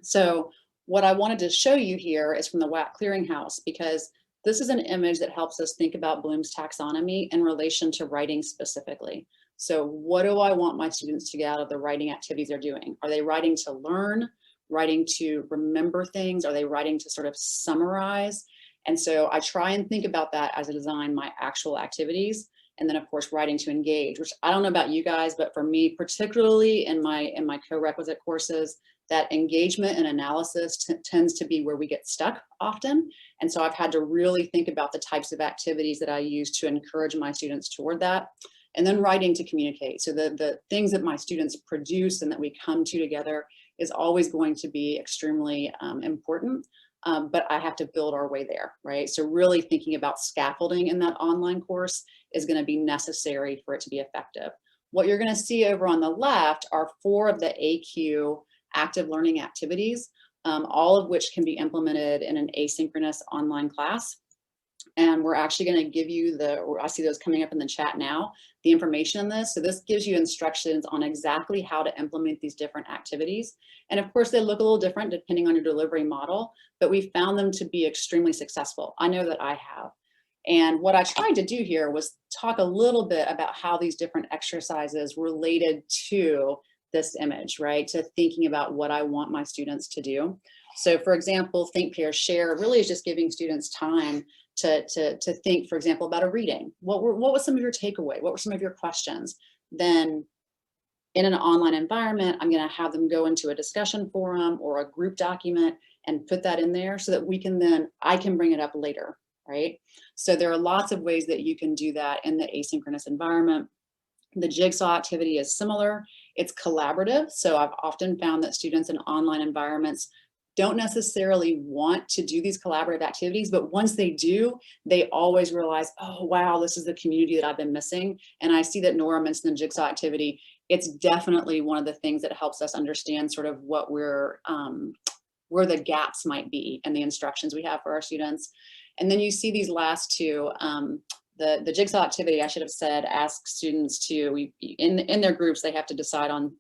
So what I wanted to show you here is from the WAC Clearinghouse, because this is an image that helps us think about Bloom's taxonomy in relation to writing specifically. So what do I want my students to get out of the writing activities they're doing? Are they writing to learn? Writing to remember things? Are they writing to sort of summarize? And so I try and think about that as I design my actual activities. And then of course, writing to engage, which I don't know about you guys, but for me, particularly in my co-requisite courses, that engagement and analysis tends to be where we get stuck often. And so I've had to really think about the types of activities that I use to encourage my students toward that. And then writing to communicate. So the things that my students produce and that we come to together is always going to be extremely important, but I have to build our way there, right? So really thinking about scaffolding in that online course is going to be necessary for it to be effective. What you're going to see over on the left are 4 of the AQ active learning activities, all of which can be implemented in an asynchronous online class. And we're actually going to give you I see those coming up in the chat now, the information on this. So this gives you instructions on exactly how to implement these different activities. And of course, they look a little different depending on your delivery model, but we found them to be extremely successful. I know that I have. And what I tried to do here was talk a little bit about how these different exercises related to this image, right? To thinking about what I want my students to do. So for example, think, pair, share really is just giving students time to think, for example, about a reading. What was some of your takeaway? What were some of your questions? Then in an online environment, I'm going to have them go into a discussion forum or a group document and put that in there so that I can bring it up later, right? So there are lots of ways that you can do that in the asynchronous environment. The jigsaw activity is similar. It's collaborative. So I've often found that students in online environments don't necessarily want to do these collaborative activities, but once they do, they always realize, oh, wow, this is the community that I've been missing. And I see that Nora mentioned the jigsaw activity. It's definitely one of the things that helps us understand sort of what where the gaps might be in the instructions we have for our students. And then you see these last 2, the jigsaw activity, I should have said, ask students to, in their groups, they have to decide on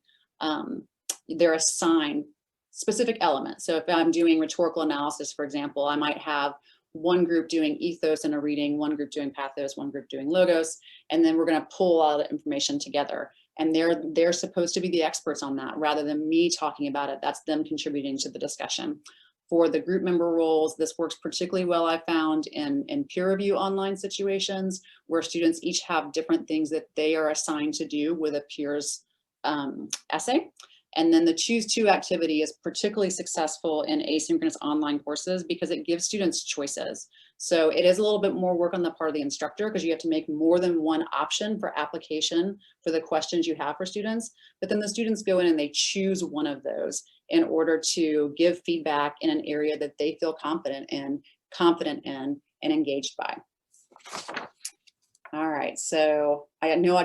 their assigned specific elements. So if I'm doing rhetorical analysis, for example, I might have one group doing ethos in a reading, one group doing pathos, one group doing logos, and then we're going to pull all the information together. And they're supposed to be the experts on that rather than me talking about it. That's them contributing to the discussion. For the group member roles, this works particularly well, I found, in peer review online situations where students each have different things that they are assigned to do with a peer's essay. And then the choose two activity is particularly successful in asynchronous online courses because it gives students choices. So it is a little bit more work on the part of the instructor because you have to make more than one option for application for the questions you have for students. But then the students go in and they choose one of those in order to give feedback in an area that they feel confident in, and engaged by. All right, so I know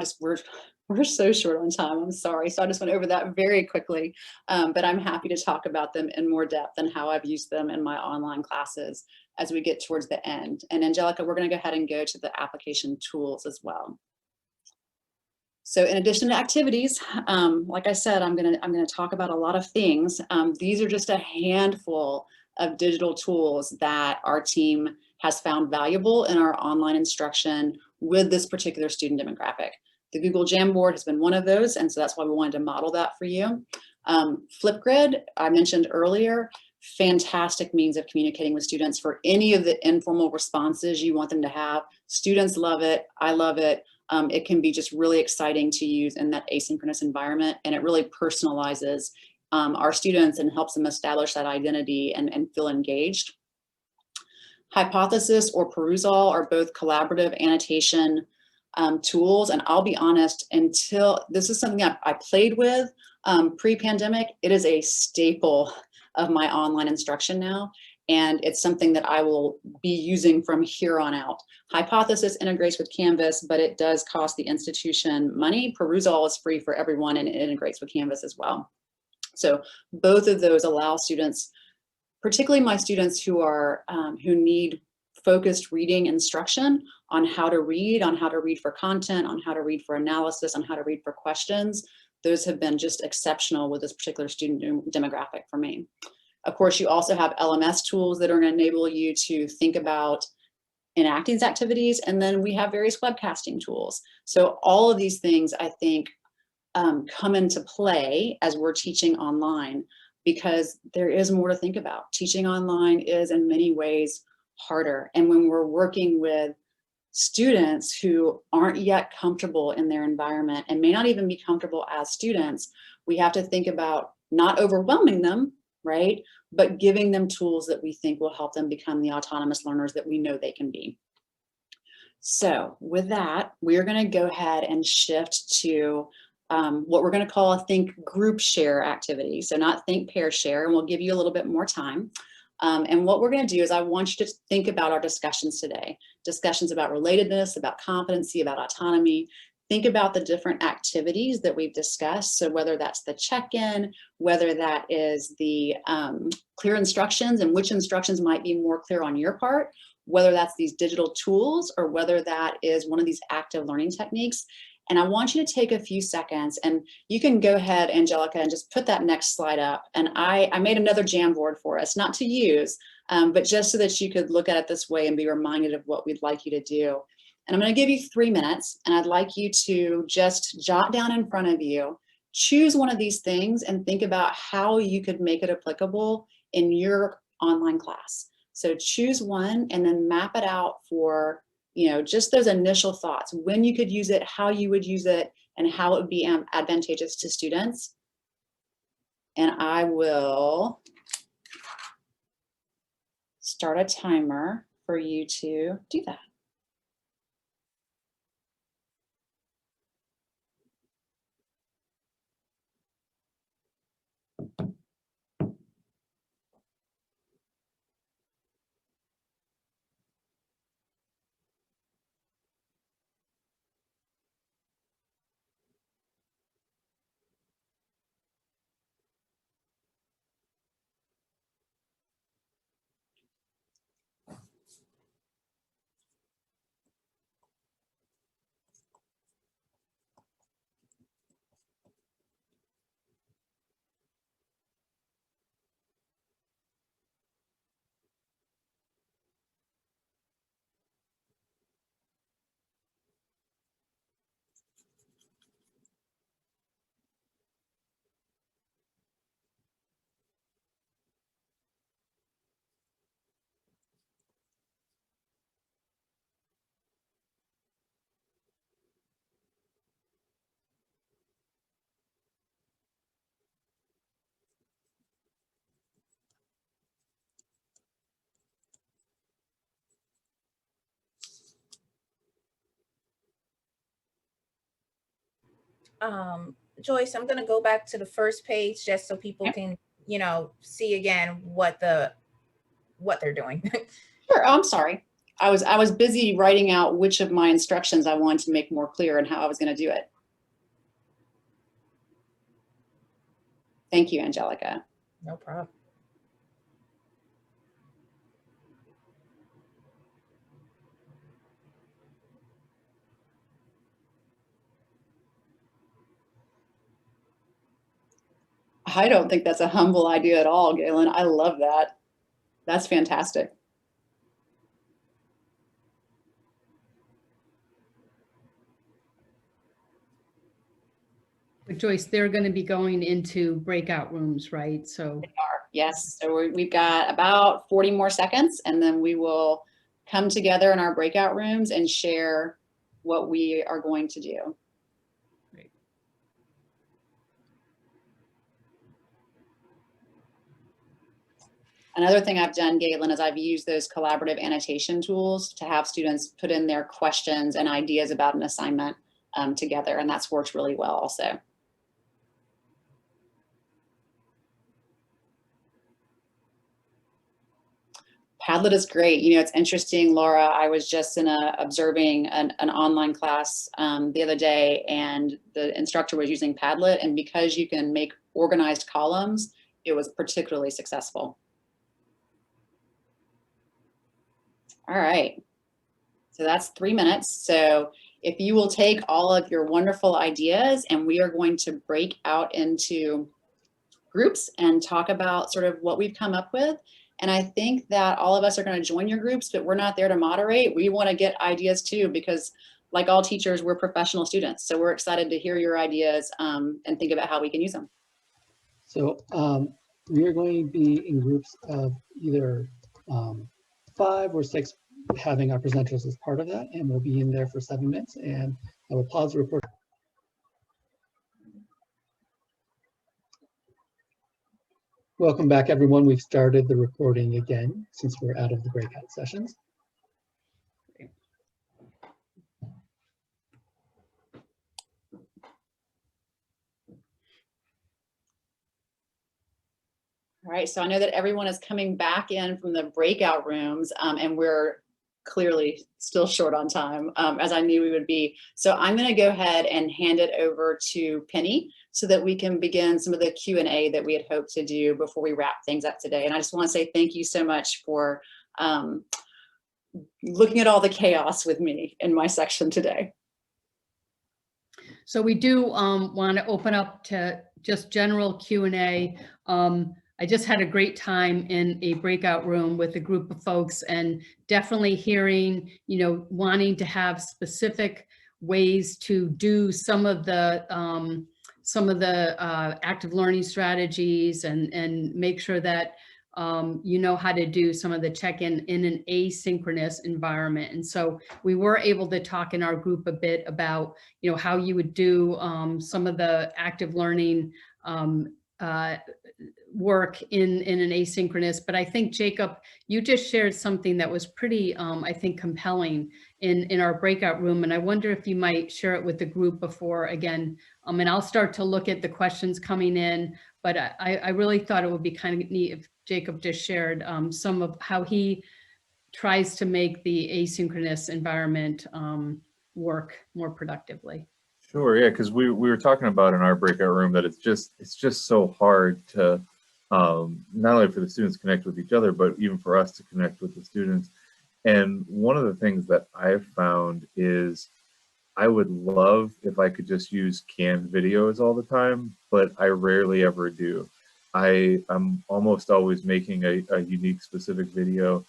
we're so short on time, I'm sorry. So I just went over that very quickly, but I'm happy to talk about them in more depth and how I've used them in my online classes as we get towards the end. And Angelica, we're gonna go ahead and go to the application tools as well. So in addition to activities, like I said, I'm gonna talk about a lot of things. These are just a handful of digital tools that our team has found valuable in our online instruction with this particular student demographic. The Google Jamboard has been one of those, and so that's why we wanted to model that for you. Flipgrid, I mentioned earlier, fantastic means of communicating with students for any of the informal responses you want them to have. Students love it, I love it. It can be just really exciting to use in that asynchronous environment, and it really personalizes our students and helps them establish that identity and feel engaged. Hypothesis or Perusall are both collaborative annotation tools, and I'll be honest, until this is something I played with pre-pandemic, it is a staple of my online instruction now, and it's something that I will be using from here on out. Hypothesis integrates with Canvas, but it does cost the institution money. Perusall is free for everyone, and it integrates with Canvas as well. So both of those allow students, particularly my students who need focused reading instruction on how to read for content, on how to read for analysis, on how to read for questions. Those have been just exceptional with this particular student demographic for me. Of course, you also have LMS tools that are going to enable you to think about enacting these activities, and then we have various webcasting tools. So all of these things, I think, come into play as we're teaching online, because there is more to think about. Teaching online is in many ways harder. And when we're working with students who aren't yet comfortable in their environment and may not even be comfortable as students, we have to think about not overwhelming them, right? But giving them tools that we think will help them become the autonomous learners that we know they can be. So with that, we're gonna go ahead and shift to what we're going to call a think group share activity. So not think pair share, and we'll give you a little bit more time. And what we're going to do is I want you to think about our discussions today. Discussions about relatedness, about competency, about autonomy. Think about the different activities that we've discussed. So whether that's the check-in, whether that is the clear instructions and which instructions might be more clear on your part, whether that's these digital tools or whether that is one of these active learning techniques. And I want you to take a few seconds, and you can go ahead, Angelica, and just put that next slide up. And I made another Jamboard for us, not to use, but just so that you could look at it this way and be reminded of what we'd like you to do. And I'm going to give you 3 minutes, and I'd like you to just jot down in front of you, choose one of these things, and think about how you could make it applicable in your online class. So choose one and then map it out for just those initial thoughts, when you could use it, how you would use it, and how it would be advantageous to students. And I will start a timer for you to do that. Joyce, I'm going to go back to the first page just so people can, you know, see again what they're doing. Sure. Oh, I'm sorry. I was busy writing out which of my instructions I wanted to make more clear and how I was going to do it. Thank you, Angelica. No problem. I don't think that's a humble idea at all, Galen. I love that. That's fantastic. But Joyce, they're going to be going into breakout rooms, right? So yes, so we've got about 40 more seconds, and then we will come together in our breakout rooms and share what we are going to do. Another thing I've done, Galen, is I've used those collaborative annotation tools to have students put in their questions and ideas about an assignment together, and that's worked really well also. Padlet is great. You know, it's interesting, Laura, I was just observing an online class the other day, and the instructor was using Padlet, and because you can make organized columns, it was particularly successful. All right, so that's 3 minutes. So if you will take all of your wonderful ideas, and we are going to break out into groups and talk about sort of what we've come up with. And I think that all of us are going to join your groups, but we're not there to moderate. We want to get ideas too, because like all teachers, we're professional students. So we're excited to hear your ideas and think about how we can use them. So we are going to be in groups of either 5 or 6, having our presenters as part of that, and we'll be in there for 7 minutes, and I will pause the report. Welcome back, everyone. We've started the recording again since we're out of the breakout sessions. All right, so I know that everyone is coming back in from the breakout rooms, and we're clearly still short on time, as I knew we would be. So I'm going to go ahead and hand it over to Penny so that we can begin some of the Q&A that we had hoped to do before we wrap things up today. And I just want to say thank you so much for looking at all the chaos with me in my section today. So we do want to open up to just general Q&A. I just had a great time in a breakout room with a group of folks, and definitely hearing, you know, wanting to have specific ways to do some of the active learning strategies and make sure that you know how to do some of the check-in in an asynchronous environment. And so we were able to talk in our group a bit about, you know, how you would do some of the active learning work in an asynchronous. But I think, Jacob, you just shared something that was pretty, I think, compelling in our breakout room. And I wonder if you might share it with the group before, again, and I'll start to look at the questions coming in. But I really thought it would be kind of neat if Jacob just shared some of how he tries to make the asynchronous environment work more productively. Sure, yeah, because we were talking about in our breakout room that it's just so hard to not only for the students to connect with each other, but even for us to connect with the students. And one of the things that I've found is I would love if I could just use canned videos all the time, but I rarely ever do. I'm almost always making a unique specific video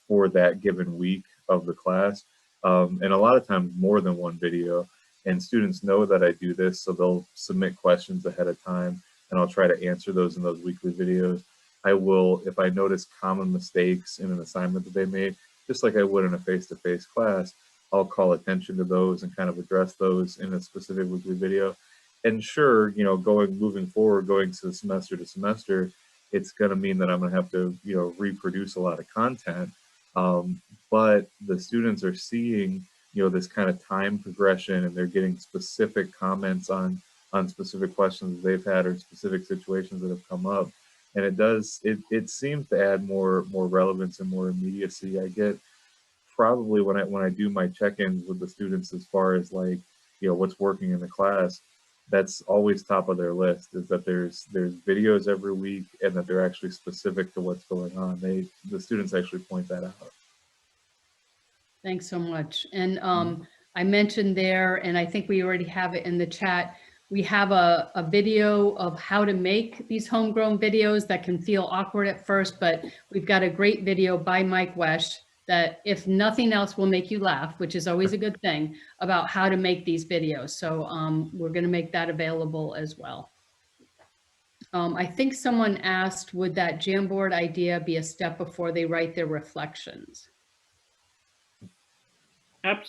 for that given week of the class, and a lot of times more than one video. And students know that I do this, so they'll submit questions ahead of time, and I'll try to answer those in those weekly videos. I will, if I notice common mistakes in an assignment that they made, just like I would in a face-to-face class, I'll call attention to those and kind of address those in a specific weekly video. And sure, you know, moving forward, going to semester, it's going to mean that I'm going to have to, you know, reproduce a lot of content. But the students are seeing, you know, this kind of time progression, and they're getting specific comments on on specific questions that they've had or specific situations that have come up. And it seems to add more relevance and more immediacy. I get probably when I do my check-ins with the students as far as like, what's working in the class, that's always top of their list, is that there's videos every week and that they're actually specific to what's going on. The students actually point that out. Thanks so much. And I mentioned there, and I think we already have it in the chat, we have a video of how to make these homegrown videos that can feel awkward at first, but we've got a great video by Mike Wesch that, if nothing else, will make you laugh, which is always a good thing, about how to make these videos. So we're going to make that available as well. I think someone asked, would that Jamboard idea be a step before they write their reflections?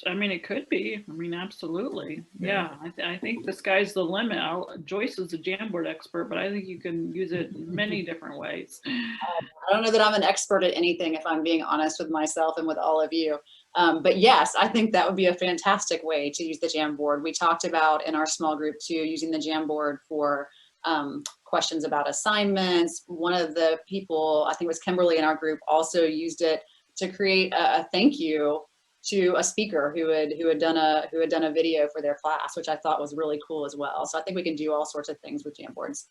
I mean, it could be. I mean, absolutely. Yeah, I think the sky's the limit. Joyce is a Jamboard expert, but I think you can use it in many different ways. I don't know that I'm an expert at anything, if I'm being honest with myself and with all of you. But yes, I think that would be a fantastic way to use the Jamboard. We talked about in our small group too, using the Jamboard for questions about assignments. One of the people, I think it was Kimberly in our group, also used it to create a thank you to a speaker who had done a video for their class, which I thought was really cool as well. So I think we can do all sorts of things with Jamboards.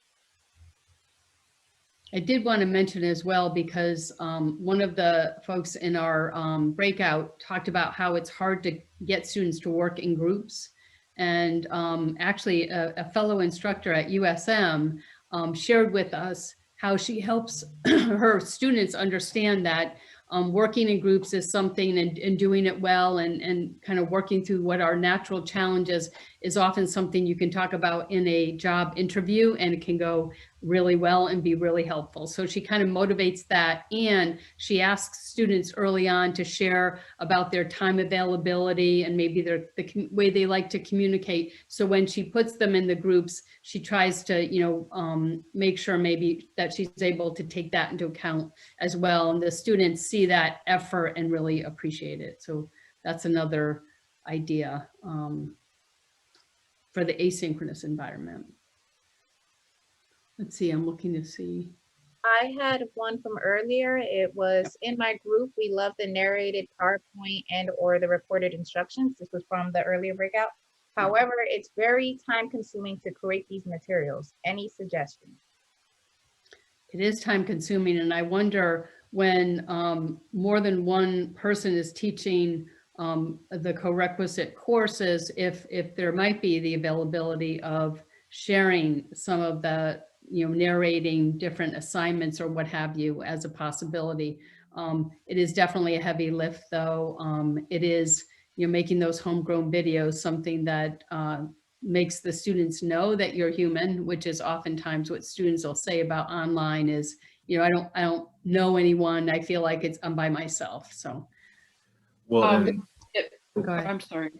I did want to mention as well, because one of the folks in our breakout talked about how it's hard to get students to work in groups. And actually a fellow instructor at USM shared with us how she helps her students understand that working in groups is something, and doing it well, and kind of working through what are natural challenges is often something you can talk about in a job interview, and it can go really well and be really helpful. So she kind of motivates that, and she asks students early on to share about their time availability and maybe the way they like to communicate. So when she puts them in the groups, she tries to make sure maybe that she's able to take that into account as well, and the students see that effort and really appreciate it. So that's another idea for the asynchronous environment. Let's see, I'm looking to see. I had one from earlier. It was in my group. We love the narrated PowerPoint and or the recorded instructions. This was from the earlier breakout. However, it's very time consuming to create these materials. Any suggestions? It is time consuming, and I wonder when more than one person is teaching the Corequisite courses, if there might be the availability of sharing some of the narrating different assignments or what have you as a possibility. It is definitely a heavy lift, though. It is making those homegrown videos something that makes the students know that you're human, which is oftentimes what students will say about online is, I don't know anyone. I feel like I'm by myself. So, well, I'm sorry.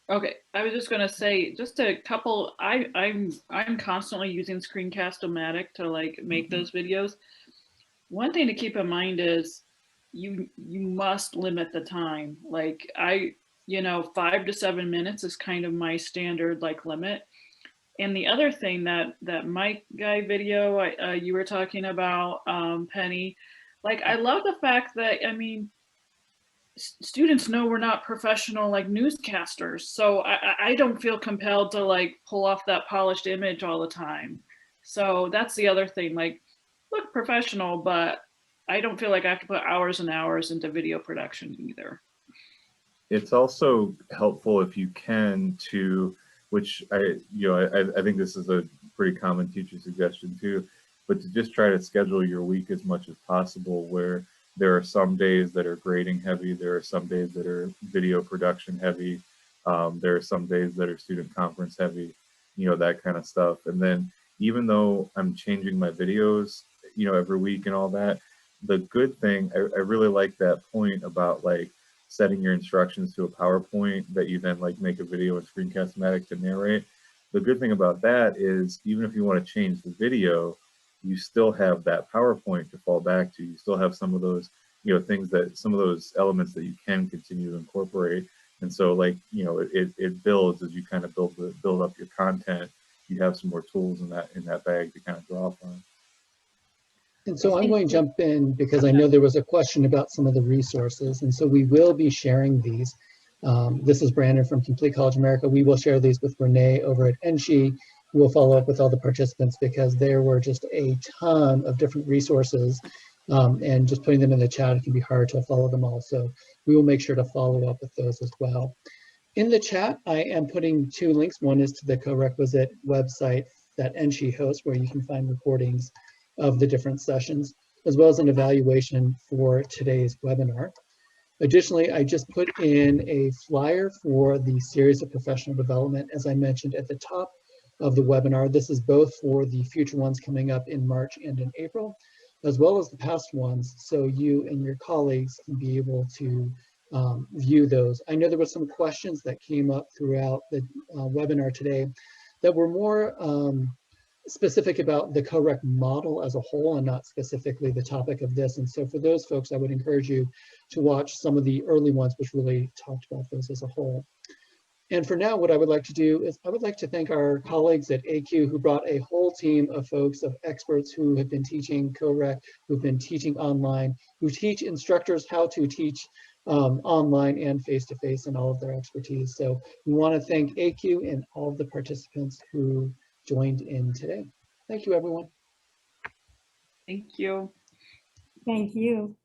Okay, I was just gonna say, just a couple. I'm constantly using Screencast-O-Matic to like make those videos. One thing to keep in mind is you must limit the time. Like 5 to 7 minutes is kind of my standard limit. And the other thing that Mike Guy video you were talking about, Penny, I love the fact that, students know we're not professional newscasters, so I don't feel compelled to pull off that polished image all the time. So that's the other thing, look professional, but I don't feel like I have to put hours and hours into video production either. It's also helpful if you can to, which I think this is a pretty common teacher suggestion too, but to just try to schedule your week as much as possible, where there are some days that are grading heavy, there are some days that are video production heavy, there are some days that are student conference heavy, that kind of stuff. And then even though I'm changing my videos, every week and all that, the good thing, I really like that point about setting your instructions to a PowerPoint that you then make a video in Screencast-O-Matic to narrate. The good thing about that is even if you want to change the video, you still have that PowerPoint to fall back to. You still have some of those, some of those elements that you can continue to incorporate. And so it builds as you kind of build up your content you have some more tools in that bag to kind of draw upon. And so I'm going to jump in because I know there was a question about some of the resources. And so we will be sharing these. This is Brandon from Complete College America. We will share these with Renee over at NSHE. We'll follow up with all the participants because there were just a ton of different resources. And just putting them in the chat, it can be hard to follow them all. So we will make sure to follow up with those as well. In the chat, I am putting 2 links. One is to the Corequisite website that NSHE hosts, where you can find recordings of the different sessions, as well as an evaluation for today's webinar. Additionally, I just put in a flyer for the series of professional development, as I mentioned at the top of the webinar. This is both for the future ones coming up in March and in April, as well as the past ones, so you and your colleagues can be able to view those. I know there were some questions that came up throughout the webinar today that were more specific about the CoRec model as a whole and not specifically the topic of this. And so for those folks, I would encourage you to watch some of the early ones which really talked about those as a whole. And for now, what I would like to do is I would like to thank our colleagues at AQ who brought a whole team of folks, of experts who have been teaching CoRec, who've been teaching online, who teach instructors how to teach online and face-to-face and all of their expertise. So we want to thank AQ and all of the participants who joined in today. Thank you, everyone. Thank you. Thank you.